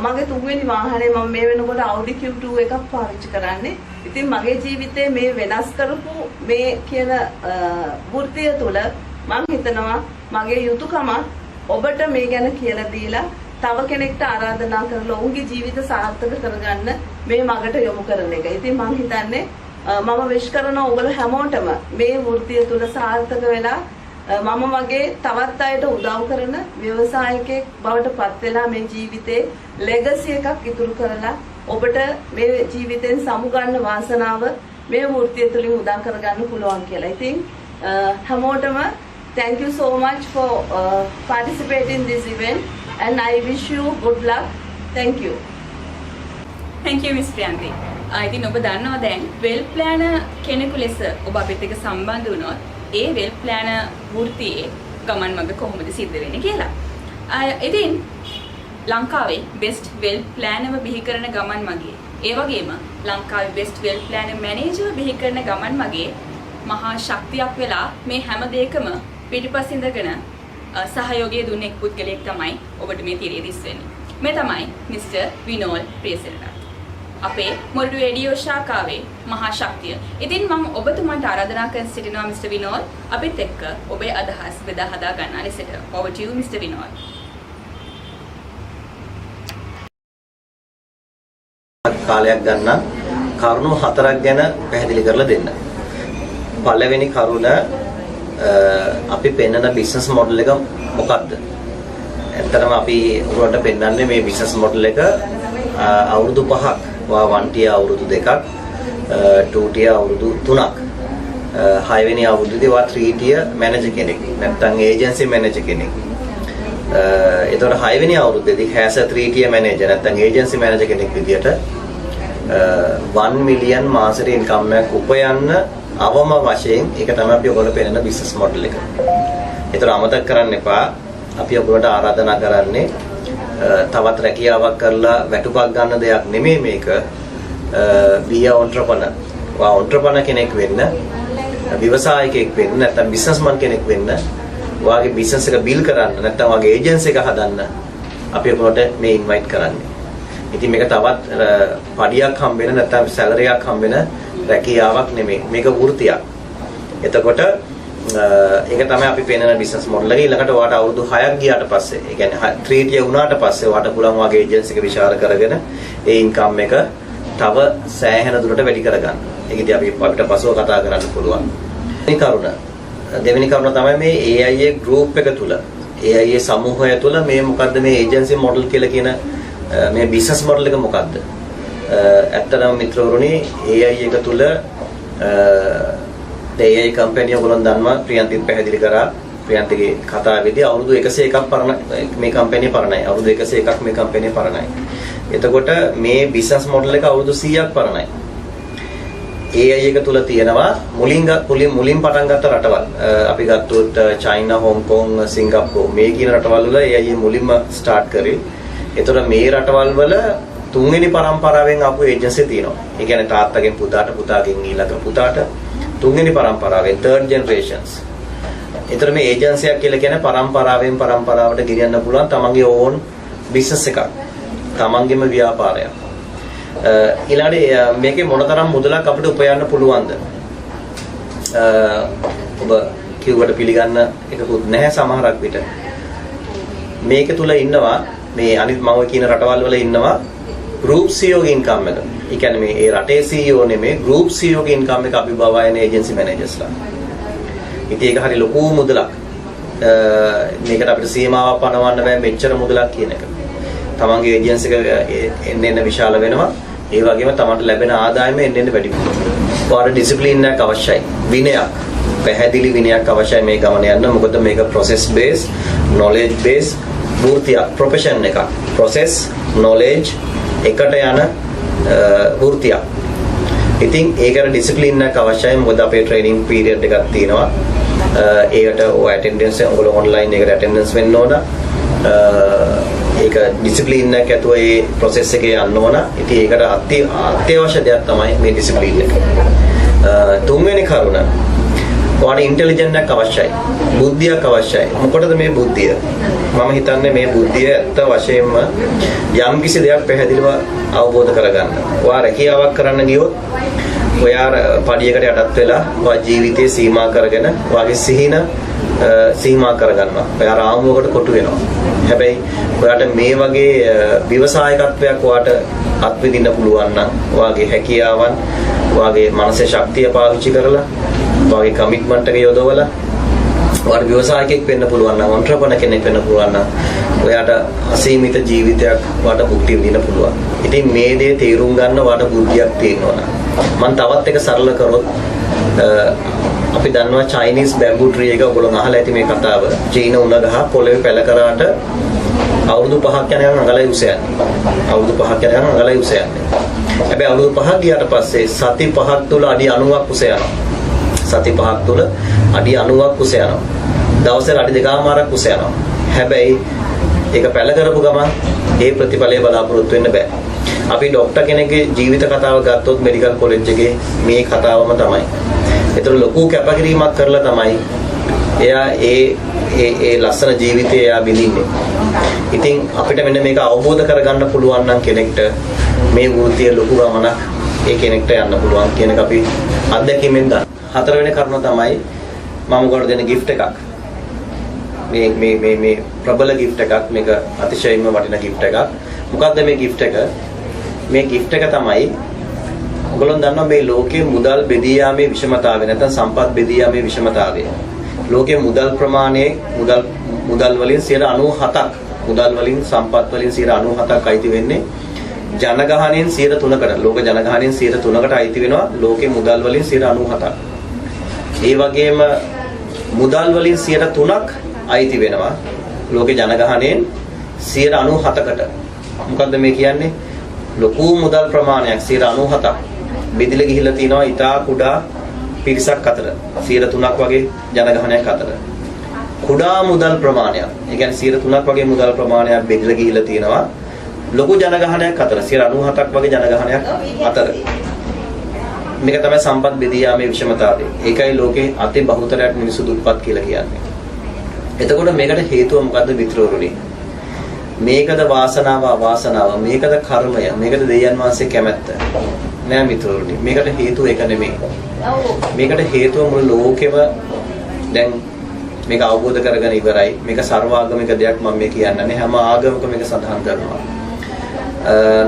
මගේ 3 වෙනි වාහනේ මම මේ වෙනකොට Audi Q2 එකක් පාවිච්චි කරන්නේ. ඉතින් මගේ ජීවිතේ මේ වෙනස් කරපු මේ කියන වෘත්තිය තුළ මම හිතනවා මගේ යුතුයකම ඔබට මේ ගැන කියලා දීලා තව කෙනෙක්ට ආරාධනා කරලා ඔවුන්ගේ ජීවිත සාර්ථක කරගන්න මේ මගට යොමු කරන එක. ඉතින් මම හිතන්නේ මම විශ් කරනවා ඔයගොල්ලෝ හැමෝටම මේ වෘත්තිය තුළ සාර්ථක වෙලා මම වගේ තවත් අයට උදව් කරන ව්‍යවසායකයෙක් බවට පත් වෙලා මේ ජීවිතේ ලෙගසි එකක් ඉතුරු කරලා ඔබට මේ ජීවිතෙන් සමුගන්න වාසනාව මේ වෘත්තිය තුළින් උදා කරගන්න පුළුවන් කියලා. ඉතින් හැමෝටම thank you so much for participating in this event and I wish you good luck. Thank you. Thank you Miss Priyanthi. ඉතින් ඔබ දන්නවා දැන් වෙල්ත් ප්ලෑනර් කෙනෙකු ලෙස ඔබ අපිත් එක්ක සම්බන්ධ වුණොත් ඒ වෙල් ප්ලෑන වෘත්තියේ ගමන් මඟ කොහොමද සිද්ධ වෙන්නේ කියලා. ඉතින් ලංකාවේ බෙස්ට් වෙල් ප්ලෑනව බිහි කරන ගමන් මගේ ඒ වගේම ලංකාවේ බෙස්ට් වෙල් ප්ලෑන මැනේජර් බිහි කරන ගමන් මගේ මහා ශක්තියක් වෙලා මේ හැම දෙයකම පිටිපස්ස ඉඳගෙන සහයෝගය දුන්න එක් පුද්ගලයෙක් තමයි ඔබට මේ තිරේ දිස් වෙන්නේ. මේ තමයි මිස්ටර් විනෝල් ප්‍රියසේනරත්න. අපේ මොරටු රේඩියෝ ශාඛාවේ මහා ශක්තිය. ඉතින් මම ඔබතුමන්ට ආරාධනා කර සිටිනවා මිස්ටර් විනෝල් අපිත් එක්ක ඔබේ අදහස් බෙදා හදා ගන්න ලෙසට. over to you mister Vinol. කාලයක් ගන්න කරුණු 4ක් ගැන පැහැදිලි කරලා දෙන්න. පළවෙනි කරුණ අපි පෙන්වන බිස්නස් මොඩල් එක මොකක්ද? ඇත්තටම අපි උගලට පෙන්වන්නේ මේ බිස්නස් මොඩල් එක අවුරුදු 5ක්, 1 tier අවුරුදු 2ක්, 2 tier අවුරුදු 3ක්, 6 වෙනි අවුරුද්දේදී 3 tier මැනේජර් කෙනෙක්, නැත්නම් ඒජන්සි මැනේජර් කෙනෙක්. එතකොට 6 වෙනි අවුරුද්දේදී has a 3 tier manager නැත්නම් ඒජන්සි මැනේජර් කෙනෙක් විදියට 1 million මාසෙට ඉන්කම් එකක් උපයන්න අවම වශයෙන් ඒක තමයි අපි ඔයගොල්ලෝ පෙන්නන බිස්නස් මොඩල් එක. ඒතර අමතක කරන්න එපා. අපි ඔයගොල්ලන්ට ආරාධනා කරන්නේ තවත් රැකියාවක් කරලා වැටුපක් ගන්න දෙයක් නෙමෙයි මේක. be a entrepreneur. entrepreneur කෙනෙක් වෙන්න, ව්‍යවසායකයෙක් වෙන්න, නැත්නම් බිස්නස්මන් කෙනෙක් වෙන්න, ඔයාගේ බිස්නස් එක බිල් කරන්න, නැත්නම් ඔයාගේ ඒජන්සි එක හදන්න අපි ඔයගොල්ලන්ට මේ ඉන්වයිට් කරන්නේ. ඉතින් මේක තවත් පඩියක් හම්බෙන නැත්නම් සැලරි එකක් හම්බෙන රැකියාවක් නෙමෙයි. මේක වෘත්තියක්. එතකොට ඒක තමයි අපි පෙන්වන බිස්නස් මොඩල් එක. ඊළඟට ඔයාට අවුරුදු 6ක් ගියාට පස්සේ, ඒ කියන්නේ 3 tier වුණාට පස්සේ ඔයාට පුළුවන් ඔයාගේ ඒජන්සි එක විචාර කරගෙන ඒ ඉන්කම් එක තව සෑහෙන දුරට වැඩි කරගන්න. ඒකදී අපිට පස්සෙ කතා කරන්න පුළුවන්. දෙවෙනි කරුණ තමයි මේ AIA group එක තුල, AIA සමූහය තුල මේ මොකද්ද මේ ඒජන්සි මොඩල් කියලා කියන මේ බිස්නස් මොඩල් එක මොකද්ද? ඇත්තටම මිත්‍රවරුනි AI එක තුල AI කම්පැනි ඔයගොල්ලෝ දන්නවා ප්‍රියන්තිත් පැහැදිලි කරා ප්‍රියන්තිගේ කතාවේදී අවුරුදු 101ක් පරණ මේ කම්පැනි පරණයි. අවුරුදු 101ක් මේ කම්පැනි පරණයි. එතකොට මේ බිස්නස් මොඩල් එක අවුරුදු 100ක් පරණයි. AI එක තුල තියෙනවා මුලින් පටන් ගත්ත රටවල්. අපි ගත්තොත් චයිනා, හොංකොං, සිංගප්පූර් මේ කියන රටවල් වල AI මුලින්ම ස්ටාර්ට් කරේ. එතකොට මේ රටවල් වල තුන්වෙනි පරම්පරාවෙන් ආපු ඒජන්සි තියෙනවා. ඒ කියන්නේ තාත්තගෙන් පුතාට, පුතාගෙන් ඊළඟ පුතාට තුන්වෙනි පරම්පරාවෙන් third generations. ඒතර මේ ඒජන්සියක් කියලා කියන්නේ පරම්පරාවෙන් පරම්පරාවට ගෙනියන්න පුළුවන් තමන්ගේ ඕන් බිස්නස් එකක්. තමන්ගේම ව්‍යාපාරයක්. ඊළඟට මේකේ මොනතරම් මුදලක් අපිට උපයන්න පුළුවන්ද? ඔබ කිව්වට පිළිගන්න එකකුත් නැහැ සමහරක් විට. මේක තුල ඉන්නවා මේ අනිත් මම කියන රටවල් වල ඉන්නවා group CEO ගේ income එක. ඒ කියන්නේ මේ ඒ රටේ CEO නෙමෙයි group CEO ගේ income එක අපි බවයන agency managers-ලා. ඉතින් ඒක හරි ලොකු මුදලක්. මේකට අපිට සීමාවක් පනවන්න බෑ මෙච්චර මුදලක් කියන එක. තමන්ගේ agency එක එන්න විශාල වෙනවා. ඒ වගේම තමන්ට ලැබෙන ආදායම එන්න වැඩි වෙනවා. ඔයාලට discipline එකක් අවශ්‍යයි. විනයක්. පැහැදිලි විනයක් අවශ්‍යයි මේ ගමන යන්න. මොකද මේක process based, knowledge based වෘත්තියක්, profession එකක්. process, knowledge එකට යන වෘත්තියක්. ඉතින් ඒකට ඩිසිප්ලින් එකක් අවශ්‍යයි. මොකද අපේ ට්‍රේනින් පීරියඩ් එකක් තියෙනවා. ඒකට ඔය ඇටෙන්ඩන්ස් ඔයගොල්ලෝ ඔන්ලයින් එකට ඇටෙන්ඩන්ස් වෙන්න ඕන. ඒක ඩිසිප්ලින් එකක් ඇතුව ඒ ප්‍රොසෙස් එකේ යන්න ඕන. ඉතින් ඒකට අත්‍යවශ්‍ය දෙයක් තමයි මේ ඩිසිප්ලින් එක. තුන්වෙනි කරුණ ඔයාලට ඉන්ටෙලිජන්ට් එකක් අවශ්‍යයි. බුද්ධියක් අවශ්‍යයි. මොකටද මේ බුද්ධිය? මම හිතන්නේ මේ බුද්ධිය ඇත්ත වශයෙන්ම යම් කිසි දෙයක් පැහැදිලිව අවබෝධ කරගන්න. ඔයා රැකියාවක් කරන්න ගියොත් ඔයා පඩියකට යටත් වෙලා ඔයා ජීවිතේ සීමා කරගෙන ඔයාගේ සිහින සීමා කරගන්නවා. ඔයා රාමුවකට කොටු වෙනවා. හැබැයි ඔයාට මේ වගේ ව්‍යවසායකත්වයක් ඔයාට අත්විඳින්න පුළුවන් නම් ඔයාගේ හැකියාවන්, ඔයාගේ මානසික ශක්තිය පාවිච්චි කරලා, ඔයාගේ කමිට්මන්ට් එක යොදවලා ඔයාට ව්‍යවසායකයෙක් වෙන්න පුළුවන් නම්, entrepreneur කෙනෙක් වෙන්න පුළුවන් නම් ඔයාට අසීමිත ජීවිතයක් ඔයාට භුක්ති විඳින්න පුළුවන්. ඉතින් මේ දේ තේරුම් ගන්න ඔයාට බුද්ධියක් තියෙනවා නම් මම තවත් එක සරල කරොත් අපි දන්නවා චයිනීස් බැම්බු ට්‍රී එක ඔයගොල්ලෝ අහලා ඇති මේ කතාව. චීන උණ ගහ පොළවේ පැල කරාට අවුරුදු 5ක් යනකම් අඟලයි උස යන්නේ. අවුරුදු 5ක් යනකම් අඟලයි උස යන්නේ. හැබැයි අවුරුදු 5ක් ගියාට පස්සේ සති 5ක් තුල අඩි 90ක් උස යනවා. සති 5ක් තුල අඩි 90ක් කුස යනවා. දවසට අඩි 2කමාරක් කුස යනවා. හැබැයි ඒක පැල කරපු ගමන් ඒ ප්‍රතිඵලය බලාපොරොත්තු වෙන්න බෑ. අපි ડોක්ටර් කෙනෙක්ගේ ජීවිත කතාව ගත්තොත් මෙඩිකල් කොලෙජ් එකේ මේ කතාවම තමයි. ඒතර ලොකු කැපකිරීමක් කරලා තමයි එයා ඒ ලස්සන ජීවිතය එයා විඳින්නේ. ඉතින් අපිට මෙන්න මේක අවබෝධ කරගන්න පුළුවන් නම් කෙනෙක්ට මේ වෘත්තිය ලොකු ගමනක් ඒ කෙනෙක්ට යන්න පුළුවන් කියන එක අපි අත්දැකීමෙන් දන්නවා. හතරවෙනි කරුණ තමයි මම ඔයාලට දෙන gift එකක්. මේ ප්‍රබල gift එකක්. මේක අතිශයින්ම වටිනා gift එකක්. මොකද්ද මේ gift එක? මේ gift එක තමයි ඔයගොල්ලෝ දන්නවා මේ ලෝකයේ මුදල් බෙදී යාමේ විෂමතාවය නැත්නම් සම්පත් බෙදී යාමේ විෂමතාවය. ලෝකයේ මුදල් ප්‍රමාණයේ මුදල් වලින් 97%ක් මුදල් වලින් සම්පත් වලින් 97%ක් අයිති වෙන්නේ ජනගහණයෙන් 3%කට. ලෝක ජනගහණයෙන් 3%කට අයිති වෙනවා ලෝකයේ මුදල් වලින් 97%ක්. ඒ වගේම මුදල් වලින් 3%ක් අයිති වෙනවා ලෝකේ ජනගහණයෙන් 97%කට. මොකද්ද මේ කියන්නේ? ලොකු මුදල් ප්‍රමාණයක් 97%ක් බෙදලා ගිහිල්ලා තිනවා ඉතා කුඩා පිරිසක් අතර 3%ක් වගේ ජනගහනයක් අතර. කුඩා මුදල් ප්‍රමාණයක්. ඒ කියන්නේ 3%ක් වගේ මුදල් ප්‍රමාණයක් බෙදලා ගිහිල්ලා තිනවා ලොකු ජනගහනයක් අතර 97%ක් වගේ ජනගහනයක් අතර. මේක තමයි සම්පත් බෙදී යාමේ විෂමතාවය. ඒකයි ලෝකේ අති බහුතරයක් මිනිසු දුප්පත් කියලා කියන්නේ. එතකොට මේකට හේතුව මොකද්ද මිත්‍රවරුනි? මේකද වාසනාව අවාසනාව, මේකද කර්මය, මේකද දෙයයන් වහන්සේ කැමැත්ත. නෑ මිත්‍රවරුනි, මේකට හේතුව ඒක නෙමෙයි. මේකට හේතුව මුළු ලෝකෙම දැන් මේක අවබෝධ කරගෙන ඉවරයි. මේක සර්වාගමික දෙයක් මම මේ කියන්නේ. හැම ආගමකම මේක සඳහන් කරනවා.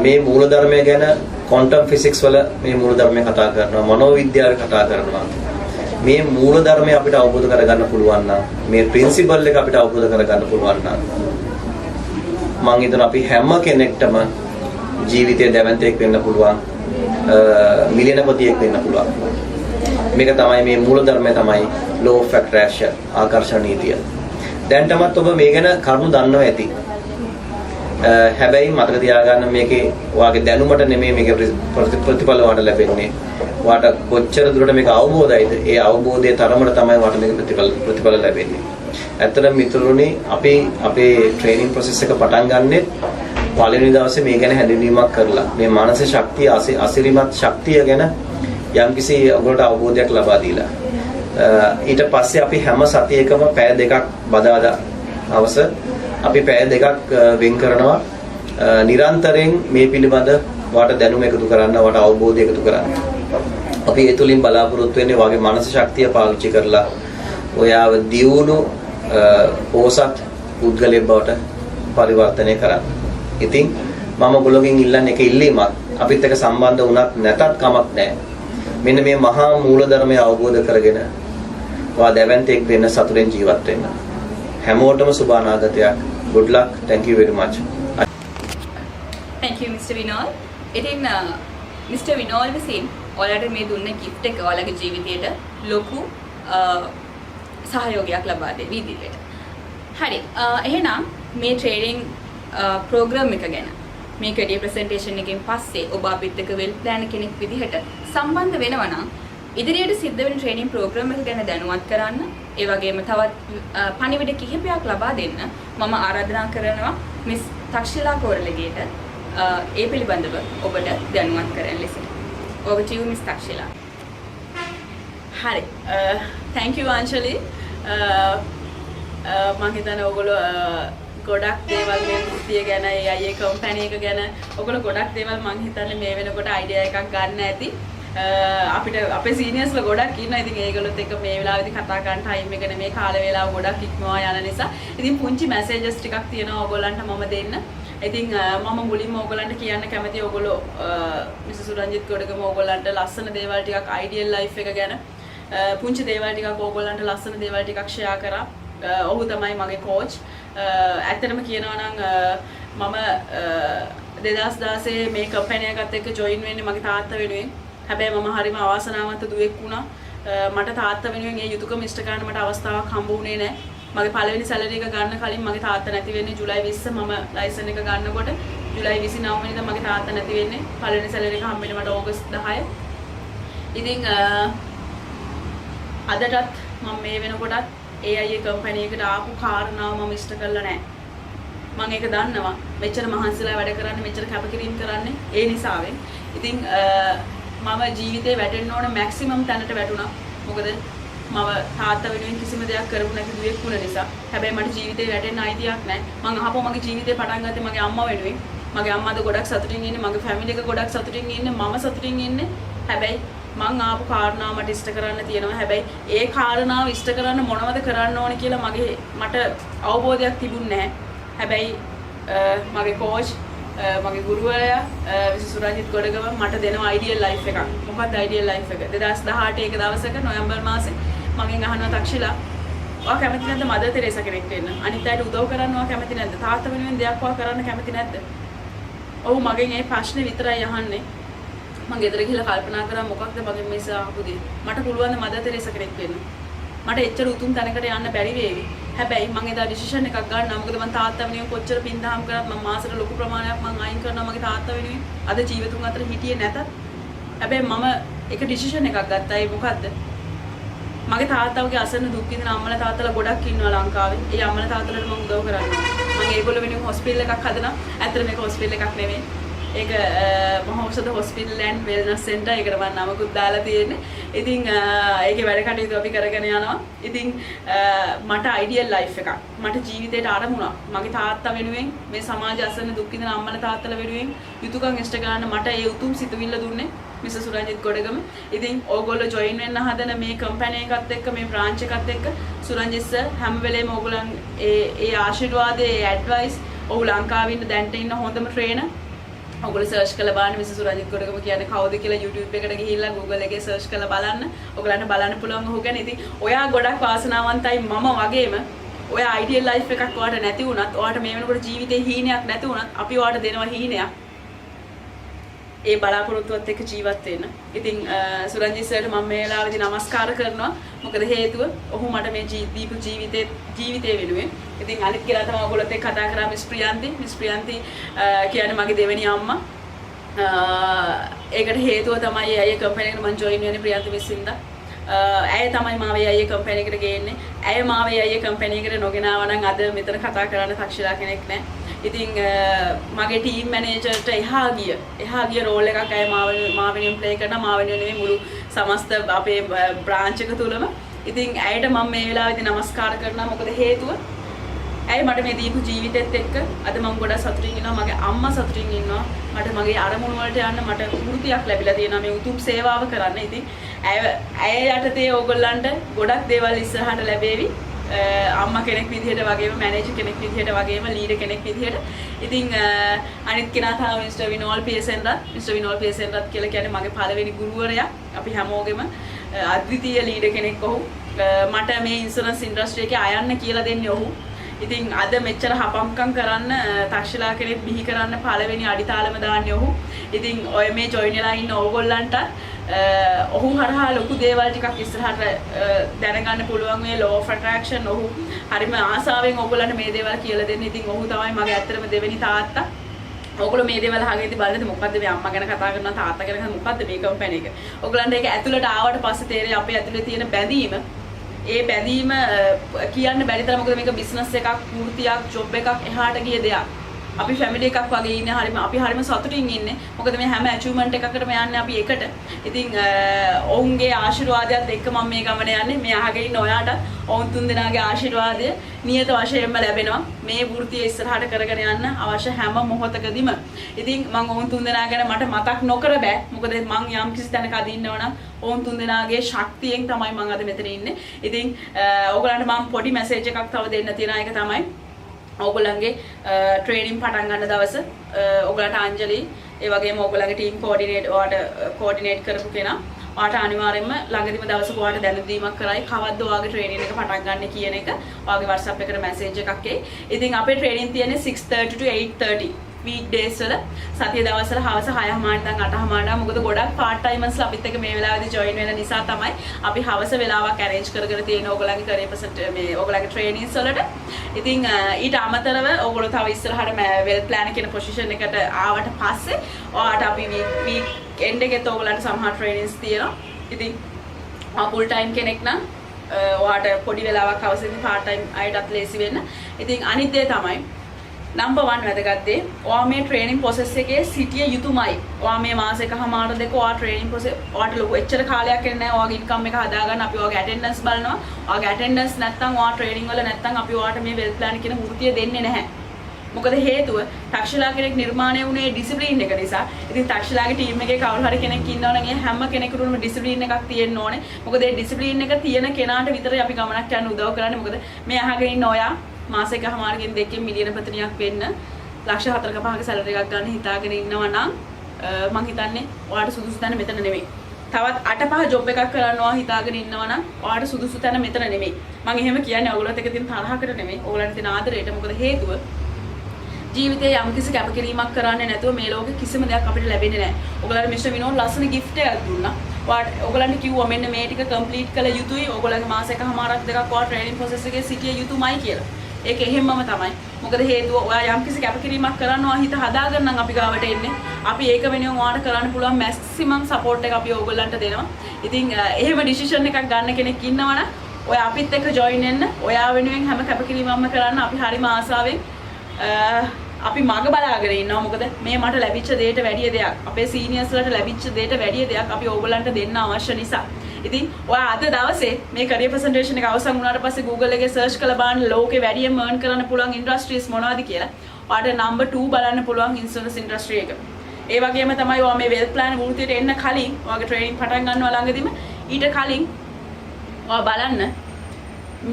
මේ මූලධර්මය ගැන ක්වොන්ටම් ෆිසික්ස් වල මේ මූලධර්මය කතා කරනවා, මනෝවිද්‍යාව කතා කරනවා. මේ මූලධර්මය අපිට අවබෝධ කරගන්න පුළුවන් නම්, මේ ප්‍රින්සිපල් එක අපිට අවබෝධ කරගන්න පුළුවන් නම් මම හිතනවා අපි හැම කෙනෙක්ටම ජීවිතයේ දැවැන්තයෙක් වෙන්න පුළුවන්, මිලියනපතියෙක් වෙන්න පුළුවන්. මේක තමයි මේ මූලධර්මය තමයි law of attraction, ආකර්ෂණ නීතිය. දැන්ටමත් ඔබ මේ ගැන කරුණු දන්නවා ඇති. හැබැයි මතක තියාගන්න මේකේ ඔයාගේ දැනුමට නෙමෙයි මේකේ ප්‍රතිඵල වාට ලැබෙන්නේ. වාට කොච්චර දුරට මේක අවබෝධයිද? ඒ අවබෝධයේ තරමට තමයි වාට මේක ප්‍රතිඵල ලැබෙන්නේ. ඇත්තටම මිතුරුනි අපි අපේ ට්‍රේනින් ප්‍රොසෙස් එක පටන් ගන්නෙත් පළවෙනි දවසේ මේ ගැන හැඳින්වීමක් කරලා මේ මානසික ශක්තිය අසිරිමත් ශක්තිය ගැන යම්කිසි ඔයගොල්ලෝ අවබෝධයක් ලබා දීලා ඊට පස්සේ අපි හැම සතියකම පැය දෙකක් බදාදා අවස අපි පැය දෙකක් වෙන් කරනවා නිරන්තරයෙන් මේ පිළිබඳ වාට දැනුම එකතු කරන්න, වාට අවබෝධය එකතු කරන්න. අපි ඒ තුලින් බලාපොරොත්තු වෙන්නේ වාගේ මානසික ශක්තිය පාවිච්චි කරලා ඔයාව දියුණු පෝසත් පුද්ගලයෙක් බවට පරිවර්තනය කරන්න. ඉතින් මම ඔයගොල්ලෝගෙන් ඉල්ලන්නේ එක ඉල්ලීමක්. අපිත් එක්ක සම්බන්ධ වුණත් නැතත් කමක් නැහැ. මෙන්න මේ මහා මූලධර්මය අවබෝධ කරගෙන ඔයා දැවැන්තයෙක් වෙන්න, සතුටෙන් ජීවත් වෙන්න. හැමෝටම සුබ අනාගතයක්. Good luck. Thank you very much. Thank you Mr. Vinol. ඉතින් Mr. Vinol විසින් ඔයාලට මේ දුන්න gift එක ඔයාලගේ ජීවිතයට ලොකු සහයෝගයක් ලබා දෙවි ඉදිරියට. හරි. එහෙනම් මේ ට්‍රේනින් ප්‍රෝග්‍රෑම් එක ගැන මේ කැරියර් ප්‍රසන්ටේෂන් එකෙන් පස්සේ ඔබ අපිත් එක්ක වෙල් ප්ලෑන් කෙනෙක් විදිහට සම්බන්ධ වෙනවා නම් ඉදිරියට සිද්ධ වෙන ට්‍රේනින් ප්‍රෝග්‍රෑම් එක ගැන දැනුවත් කරන්න, ඒ වගේම තවත් පණිවිඩ කිහිපයක් ලබා දෙන්න මම ආරාධනා කරනවා මිස් තක්ෂිලා කෝරළගේට ඒ පිළිබඳව ඔබට දැනුවත් කරන්න ලෙස. over to you Miss Takshila. හරි. thank you Anjali. මම හිතන්නේ ඔයගොල්ලෝ ගොඩක් දේවල් මේ වෘත්තිය ගැන, AI කම්පැනි එක ගැන ඔයගොල්ලෝ ගොඩක් දේවල් මම හිතන්නේ මේ වෙනකොට අයිඩියා එකක් ගන්න ඇති. අපිට අපේ සීනියර්ස්ලා ගොඩක් ඉන්නවා. ඉතින් ඒගොල්ලොත් එක්ක මේ වෙලාවේදී කතා කරන්න ටයිම් එක නෙමේ, කාල වේලාව ගොඩක් ඉක්මවා යන නිසා. ඉතින් පුංචි මැසේජස් ටිකක් තියෙනවා ඔයගොල්ලන්ට මම දෙන්න. ඉතින් මම මුලින්ම ඔයගොල්ලන්ට කියන්න කැමතියි ඔයගොල්ලෝ මිසස් සුරංජිත් ගොඩගම ඔයගොල්ලන්ට ලස්සන දේවල් ටිකක් අයිඩියල් ලයිෆ් එක ගැන පුංචි දේවල් ටිකක් ඔයගොල්ලන්ට ලස්සන දේවල් ටිකක් ෂෙයා කරා. ඔහු තමයි මගේ කෝච්. ඇත්තටම කියනවා නම් මම 2016 මේ කම්පැනි එකත් එක්ක ජොයින් වෙන්නේ මගේ තාත්තා වෙනුවෙන්. හැබැයි මම හරිම අවාසනාවන්ත දුවෙක් වුණා. මට තාත්තා වෙනුවෙන් ඒ යුතුයකම ඉෂ්ට කරන්න මට අවස්ථාවක් හම්බ වුණේ නැහැ. මගේ පළවෙනි සැලරි එක ගන්න කලින් මගේ තාත්තා නැති වෙන්නේ ජූලයි 20 මම ලයිසන් එක ගන්නකොට ජූලයි 29 වෙනිදා මගේ තාත්තා නැති වෙන්නේ. පළවෙනි සැලරි එක හම්බෙන්නේ මට ඕගස්ට් 10. ඉතින් අදටත් මම මේ වෙනකොටත් AIA කම්පැනි එකට ආපු කාරණාව මම ඉෂ්ට කරලා නැහැ. මම ඒක දන්නවා. මෙච්චර මහන්සිලා වැඩ කරන්නේ මෙච්චර කැපකිරීම කරන්නේ ඒ නිසාවෙන්. ඉතින් මම ජීවිතේ වැටෙන්න ඕන මැක්සිමම් තැනට වැටුණා. මොකද මම තාත්තා වෙනුවෙන් කිසිම දෙයක් කරපු නැති දුවෙක් වුණ නිසා. හැබැයි මට ජීවිතේ වැටෙන්න අයිතියක් නැහැ. මම අහපුවා මගේ ජීවිතේ පටන් ගත්තේ මගේ අම්මා වෙනුවෙන්. මගේ අම්මාද ගොඩක් සතුටින් ඉන්නේ, මගේ ෆැමිලි එක ගොඩක් සතුටින් ඉන්නේ, මම සතුටින් ඉන්නේ. හැබැයි මං ආපු කාරණාව මට ඉෂ්ට කරන්න තියෙනවා. හැබැයි ඒ කාරණාව ඉෂ්ට කරන්න මොනවද කරන්න ඕනේ කියලා මට අවබෝධයක් තිබුණේ නැහැ. හැබැයි මගේ කෝච් මගේ ගුරුවරයා විශේෂ සුරංජිත් ගොඩගම මට දෙනවා අයිඩියල් ලයිෆ් එකක්. මොකක්ද අයිඩියල් ලයිෆ් එක? 2018 එක දවසක නොවැම්බර් මාසේ මගෙන් අහනවා තක්ෂිලා ඔයා කැමති නැද්ද මදර් තෙරේසා කෙනෙක් වෙන්න? අනිත් අයට උදව් කරන්න ඔයා කැමති නැද්ද? තාත්තා වෙනුවෙන් දෙයක් ඔයා කරන්න කැමති නැද්ද? ඔව් මගෙන් මේ ප්‍රශ්නේ විතරයි අහන්නේ. මම ගෙදර ගිහලා කල්පනා කරා මොකක්ද මගෙන් මේ අහපු දේ. මට පුළුවන් ද මදර් තෙරේසා කෙනෙක් වෙන්න? මට එච්චර උතුම් තැනකට යන්න බැරි වේවි. හැබැයි මම එදා ඩිසිෂන් එකක් ගන්නවා. මොකද මම තාත්තා වෙනුවෙන් කොච්චර පින්දහම් කරත් මම මාසෙට ලොකු ප්‍රමාණයක් මම අයින් කරනවා මගේ තාත්තා වෙනුවෙන්. අද ජීවිතුන් අතර හිටියේ නැතත්. හැබැයි මම එක ඩිසිෂන් එකක් ගත්තා. ඒ මොකද්ද? මගේ තාත්තවගේ අසරණ දුක් විඳින අම්මලා තාත්තලා ගොඩක් ඉන්නවා ලංකාවේ. ඒ අම්මලා තාත්තලාට මම උදව් කරනවා. මම ඒගොල්ලෝ වෙනුවෙන් හොස්පිටල් එකක් හදනවා. ඇත්තට මේක හොස්පිටල් එකක් නෙමෙයි. ඒක මහෞෂධ හොස්පිටල් ඇන්ඩ් වෙල්නස් සෙන්ටර් ඒකට මම නමකුත් දාලා තියෙන්නේ. ඉතින් ඒකේ වැඩ කටයුතු අපි කරගෙන යනවා. ඉතින් මට අයිඩියල් ලයිෆ් එකක්. මට ජීවිතේට අරමුණක්. මගේ තාත්තා වෙනුවෙන් මේ සමාජ අසරණ දුක් විඳින අම්මලා තාත්තලා වෙනුවෙන් යුතුයකම් ඉෂ්ට ගන්න මට ඒ උතුම් සිතුවිල්ල දුන්නේ මිසස් සුරංජිත් ගොඩගම. ඉතින් ඕගොල්ලෝ ජොයින් වෙන්න හදන මේ කම්පැනි එකත් එක්ක මේ බ්‍රාන්ච් එකත් එක්ක සුරංජිත් සර් හැම වෙලේම ඕගොල්ලන් ඒ ආශිර්වාදයේ ඒ ඇඩ්වයිස් ඔහු ලංකාවේ ඉන්න දැන්ට ඉන්න හොඳම ට්‍රේනර්. ඔයගොල්ලෝ සර්ච් කරලා බලන්න මිසස් සුරංජිත් ගොඩගම කියන්නේ කවුද කියලා YouTube එකට ගිහිල්ලා Google එකේ සර්ච් කරලා බලන්න. ඔයගලන්ට බලන්න පුළුවන් ඔහු ගැන. ඉතින් ඔයා ගොඩක් වාසනාවන්තයි මම වගේම. ඔයා අයිඩියල් ලයිෆ් එකක් ඔයාට නැති වුණත්, ඔයාට මේ වෙනකොට ජීවිතේ හීනයක් නැති වුණත් අපි ඔයාට දෙනවා හීනයක්. ඒ බලාපොරොත්තුවත් එක්ක ජීවත් වෙන්න. ඉතින් සුරංජිත් සර්ට මම මේ වෙලාවේදී නමස්කාර කරනවා. මොකද හේතුව ඔහු මට මේ දීපු ජීවිතේ වෙනුවෙන්. ඉතින් අනිත් කියලා තමයි ඔයගොල්ලොත් එක්ක කතා කරා මිස් ප්‍රියන්ති. මිස් ප්‍රියන්ති කියන්නේ මගේ දෙවෙනි අම්මා. ඒකට හේතුව තමයි අයියේ කම්පැනි එකට මම ජොයින් වෙන්නේ ප්‍රියන්ති මිස් හින්දා. ඇය තමයි මාව අයියේ කම්පැනි එකට ගේන්නේ. ඇය මාව අයියේ කම්පැනි එකට නොගෙන ආව නම් අද මෙතන කතා කරන්න තක්ෂිලා කෙනෙක් නැහැ. ඉතින් මගේ ටීම් මැනේජර්ට එහා ගිය රෝල් එකක් අය මාව වෙනුවෙන් ප්ලේ කරනවා. මාව වෙනුවෙන් නෙමෙයි මුළු සමස්ත අපේ බ්‍රාන්ච් එක තුලම. ඉතින් ඇයට මම මේ වෙලාවේදී නමස්කාර කරනවා. මොකද හේතුව ඇයි මට මේ දීපු ජීවිතෙත් එක්ක අද මම ගොඩක් සතුටින් ඉන්නවා. මගේ අම්මා සතුටින් ඉන්නවා. මට මගේ අරමුණු වලට යන්න මට වෘත්තියක් ලැබිලා තියෙනවා මේ උතුම් සේවාව කරන්න. ඉතින් ඇය යටතේ ඕගොල්ලන්ට ගොඩක් දේවල් ඉස්සරහට ලැබෙවි. අම්මා කෙනෙක් විදිහට වගේම මැනේජර් කෙනෙක් විදිහට වගේම ලීඩර් කෙනෙක් විදිහට. ඉතින් අනිත් කෙනා තමයි මිස්ටර් විනෝල් පියසෙන්රත්. මිස්ටර් විනෝල් පියසෙන්රත් කියලා කියන්නේ මගේ පළවෙනි ගුරුවරයා. අපි හැමෝගෙම අද්විතීය ලීඩර් කෙනෙක් ඔහු. මට මේ ඉන්ෂුරන්ස් ඉන්ඩස්ට්‍රි එකේ අයන්න කියලා දෙන්නේ ඔහු. ඉතින් අද මෙච්චර හපම්කම් කරන්න තක්ෂිලා කෙනෙක් බිහි කරන්න පළවෙනි අඩිතාලම දාන්නේ ඔහු. ඉතින් ඔය මේ ජොයින් වෙලා ඉන්න ඕගොල්ලන්ට ඔහු හරහා ලොකු දේවල් ටිකක් ඉස්සරහට දැනගන්න පුළුවන් මේ law of attraction. ඔහු හරිම ආසාවෙන් ඕගොල්ලන්ට මේ දේවල් කියලා දෙන්නේ. ඉතින් ඔහු තමයි මගේ ඇත්තටම දෙවෙනි තාත්තා. ඔයගොල්ලෝ මේ දේවල් අහගෙන ඉතින් බලන්න මොකද්ද මේ අම්මා ගැන කතා කරනවා තාත්තා ගැන කතා මොකද්ද මේ කම්පැනි එක. ඔයගොල්ලන්ට ඒක ඇතුළට ආවට පස්සේ තේරෙයි අපේ ඇතුළේ තියෙන බැඳීම. ඒ බැඳීම කියන්න බැරි තරම්. මොකද මේක බිස්නස් එකක්, වෘත්තියක්, ජොබ් එකක් එහාට ගිය දෙයක්. අපි ෆැමිලි එකක් වගේ ඉන්නේ. අපි හරිම සතුටින් ඉන්නේ. මොකද මේ හැම ඇචීව්මන්ට් එකකටම යන්නේ අපි එකට. ඉතින් ඔවුන්ගේ ආශිර්වාදයත් එක්ක මම මේ ගමන යන්නේ. මේ අහගෙන ඉන්න ඔයාට ඔවුන් තුන්දෙනාගේ ආශිර්වාදය නියත වශයෙන්ම ලැබෙනවා. මේ වෘත්තිය ඉස්සරහට කරගෙන යන්න අවශ්‍ය හැම මොහොතකදීම. ඉතින් මම ඔවුන් තුන්දෙනා ගැන මට මතක් නොකර බෑ. මොකද මම යම් කිසි තැනක අදින්නව නම් ඔවුන් තුන්දෙනාගේ ශක්තියෙන් තමයි මම අද මෙතන ඉන්නේ. ඉතින් ඕගොල්ලන්ට මම පොඩි මැසේජ් එකක් තව දෙන්න තියෙන එක තමයි ඕගොල්ලන්ගේ ට්‍රේනින් පටන් ගන්න දවස ඕගොල්ලන්ට අංජලි ඒ වගේම ඕගොල්ලන්ගේ ටීම් කෝඩිනේට් කරපු කෙනා ඔයාට අනිවාර්යෙන්ම ළඟදිම දවසක ඔයාට දැනුම් දීමක් කරයි කවද්ද ඔයාගේ ට්‍රේනින් එක පටන් ගන්න කියන එක ඔයාගේ WhatsApp එකට මැසේජ් එකක් එයි. ඉතින් අපේ ට්‍රේනින් තියෙන්නේ 6:30 to 8:30 weekdays වල සතිය දවස්වල හවස 6:00 ඉඳන් 8:00. මොකද ගොඩක් part timers අපිත් එක්ක මේ වෙලාවේදී join වෙන නිසා තමයි අපි හවස වෙලාවක් arrange කරගෙන තියෙන ඕගොල්ලන්ගේ career percent මේ ඕගොල්ලන්ගේ trainings වලට. ඉතින් ඊට අමතරව ඕගොල්ලෝ තව ඉස්සරහට well plan කියන position එකට ආවට පස්සේ ඔයාට අපි week end එකේත් ඕගොල්ලන්ට සමහර trainings තියෙනවා. ඉතින් full time කෙනෙක් නම් ඔයාට පොඩි වෙලාවක් අවශ්‍ය වෙන part time අයටත් ලේසි වෙන්න. ඉතින් අනිත් දේ තමයි number 1 වැදගත් දේ ඔයා මේ training process එකේ සිටිය යුතුමයි. ඔයා මේ මාසෙකමාර දෙක ඔයා training process ඔයාට ලොකු එච්චර කාලයක් යන්නේ නැහැ. ඔයාගේ income එක හදාගන්න අපි ඔයාගේ attendance බලනවා. ඔයාගේ attendance නැත්නම් ඔයා training වල නැත්නම් අපි ඔයාට මේ well plan කියන වෘත්තිය දෙන්නේ නැහැ. මොකද හේතුව තක්ෂිලා කෙනෙක් නිර්මාණය වුණේ ඩිසිප්ලින් එක නිසා. ඉතින් තක්ෂිලාගේ ටීම් එකේ කවුරු හරි කෙනෙක් ඉන්නවා නම් ඒ හැම කෙනෙකුටම ඩිසිප්ලින් එකක් තියෙන්න ඕනේ. මොකද ඒ ඩිසිප්ලින් එක තියෙන කෙනාට විතරයි අපි ගමනක් යන්න උදව් කරන්නේ. මොකද මේ අහගෙන ඉන්න ඔයා මාසෙකමාරකින් දෙකකින් මිලියන ප්‍රතිනියක් වෙන්න ලක්ෂ 4ක 5ක සැලරි එකක් ගන්න හිතාගෙන ඉන්නවා නම් මං හිතන්නේ ඔයාට සුදුසු තැන මෙතන නෙමෙයි. තවත් 8-5 ජොබ් එකක් කරනවා හිතාගෙන ඉන්නවා නම් ඔයාට සුදුසු තැන මෙතන නෙමෙයි. මං එහෙම කියන්නේ ඔයගොල්ලොත් එක තියෙන තරහකට නෙමෙයි. ඔයගොල්ලන්ට තියෙන ආදරයට. මොකද හේතුව ජීවිතේ යම්කිසි කැපකිරීමක් කරන්නේ නැතුව මේ ලෝකෙ කිසිම දෙයක් අපිට ලැබෙන්නේ නැහැ. ඔයගොල්ලන්ට මිස්ටර් විනෝඩ් ලස්සන gift එකක් දුන්නා. ඔයගොල්ලන්ට කිව්වා මෙන්න මේ ටික කම්ප්ලීට් කළ යුතුයි. ඔයගොල්ලන්ගේ මාසෙකමාරක් දෙකක් ඔයා ට්‍රේනින් ප්‍රොසෙස් එකේ සිටිය යුතුමයි කියලා. ඒක එහෙම්මම තමයි. මොකද හේතුව ඔයා යම්කිසි කැපකිරීමක් කරනවා හිත හදාගන්න නම් අපි ගාවට එන්නේ. අපි ඒක වෙනුවෙන් ඔයාට කරන්න පුළුවන් මැක්සිමම් සපෝට් එක අපි ඔයගොල්ලන්ට දෙනවා. ඉතින් එහෙම ඩිසිෂන් එකක් ගන්න කෙනෙක් ඉන්නවනම් ඔයා අපිත් එක්ක ජොයින් වෙන්න. ඔයා වෙනුවෙන් හැම කැපකිරීමක්ම කරන්න අපි හරිම ආසාවෙන් අපි මග බලාගෙන ඉන්නවා. මොකද මේ මට ලැබිච්ච දෙයට වැඩිය දෙයක් අපේ සීනියර්ස් වලට ලැබිච්ච දෙයට වැඩිය දෙයක් අපි ඕගොල්ලන්ට දෙන්න අවශ්‍ය නිසා. ඉතින් ඔයා අද දවසේ මේ career presentation එක අවසන් වුණාට පස්සේ Google එකේ search කරලා බලන්න ලෝකේ වැඩියෙන් earn කරන්න පුළුවන් industries මොනවද කියලා. ඔයාට number 2 බලන්න පුළුවන් insurance industry එක. ඒ වගේම තමයි ඔයා මේ wealth plan වෘත්තියට එන්න කලින් ඔයාගේ training පටන් ගන්නවා ළඟදීම ඊට කලින් ඔයා බලන්න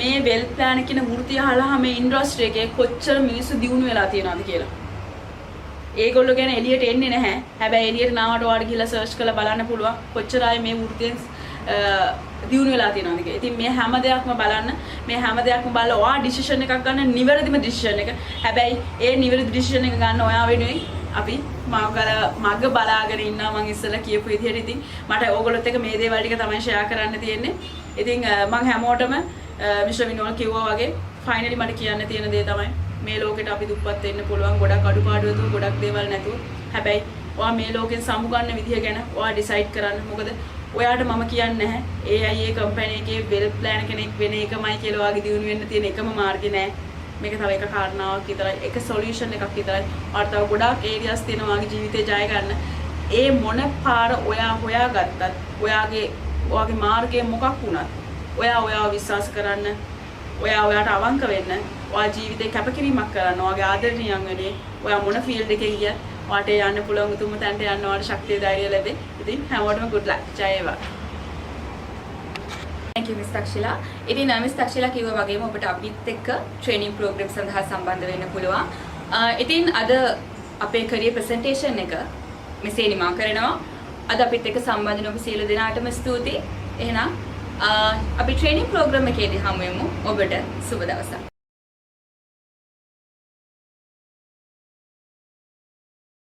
මේ wealth plan කියන වෘත්තිය අහලා මේ ඉන්ඩස්ට්‍රි එකේ කොච්චර මිනිස්සු දියුණු වෙලා තියෙනවද කියලා. ඒගොල්ලෝ ගැන එළියට එන්නේ නැහැ. හැබැයි එළියට නාවට ඔයාලට ගිහලා සර්ච් කරලා බලන්න පුළුවන් කොච්චර අය මේ වෘත්තියෙන් දියුණු වෙලා තියෙනවද කියලා. ඉතින් මේ හැම දෙයක්ම බලන්න. මේ හැම දෙයක්ම බලලා ඔයා ඩිසිෂන් එකක් ගන්න නිවැරදිම ඩිසිෂන් එක. හැබැයි ඒ නිවැරදි ඩිසිෂන් එක ගන්න ඔයා වෙනුවෙන් අපි මග බලාගෙන ඉන්නවා. මම ඉස්සෙල්ලා කියපු විදිහට ඉතින් මට ඕගොල්ලොත් එක්ක මේ දේවල් ටික තමයි ෂෙයා කරන්න තියෙන්නේ. ඉතින් මම හැමෝටම මිස්ටර් විනෝල් කිව්වා වගේ ෆයිනලි මට කියන්න තියෙන දේ තමයි මේ ලෝකෙට අපි දුප්පත් වෙන්න පුළුවන් ගොඩක් අඩුපාඩු නැතුව ගොඩක් දේවල් නැතුව. හැබැයි ඔයා මේ ලෝකෙන් සමුගන්න විදිය ගැන ඔයා ඩිසයිඩ් කරන්න. මොකද ඔයාට මම කියන්නේ නැහැ AIA කම්පැනි එකේ වෙල් ප්ලෑන් කෙනෙක් වෙන එකමයි කියලා ඔයාගේ දියුණු වෙන්න තියෙන එකම මාර්ගේ නෑ. මේක තව එක කාරණාවක් විතරයි. එක සොලියුෂන් එකක් විතරයි. ඔයාට තව ගොඩාක් ඒරියාස් තියෙනවා ඔයාගේ ජීවිතේ ජය ගන්න. ඒ මොන පාර ඔයා හොයාගත්තත් ඔයාගේ මාර්ගය මොකක් වුණත් ඔයාව විශ්වාස කරන්න. ඔයාට අවංක වෙන්න. ඔයා ජීවිතේ කැපකිරීමක් කරන්න. ඔයාගේ ආදරණීයන් වෙන්නේ ඔයා මොන ෆීල්ඩ් එකේ ගියත් ඔයාට යන්න පුළුවන් උතුම් තැනට යන්න ඔයාට ශක්තිය ධෛර්යය ලැබේ. ඉතින් හැමෝටම good luck. ජය වේවා. Thank you Miss Takshila. ඉතින් Miss Takshila කිව්වා වගේම ඔබට අපිත් එක්ක training program සඳහා සම්බන්ධ වෙන්න පුළුවන්. ඉතින් අද අපේ career presentation එක මෙසේ නිමා කරනවා. අද අපිත් එක්ක සම්බන්ධ වෙන ඔබ සියලු දෙනාටම ස්තුතියි. එහෙනම් අපි training program එකේදී හමු වෙමු. ඔබට සුබ දවසක්.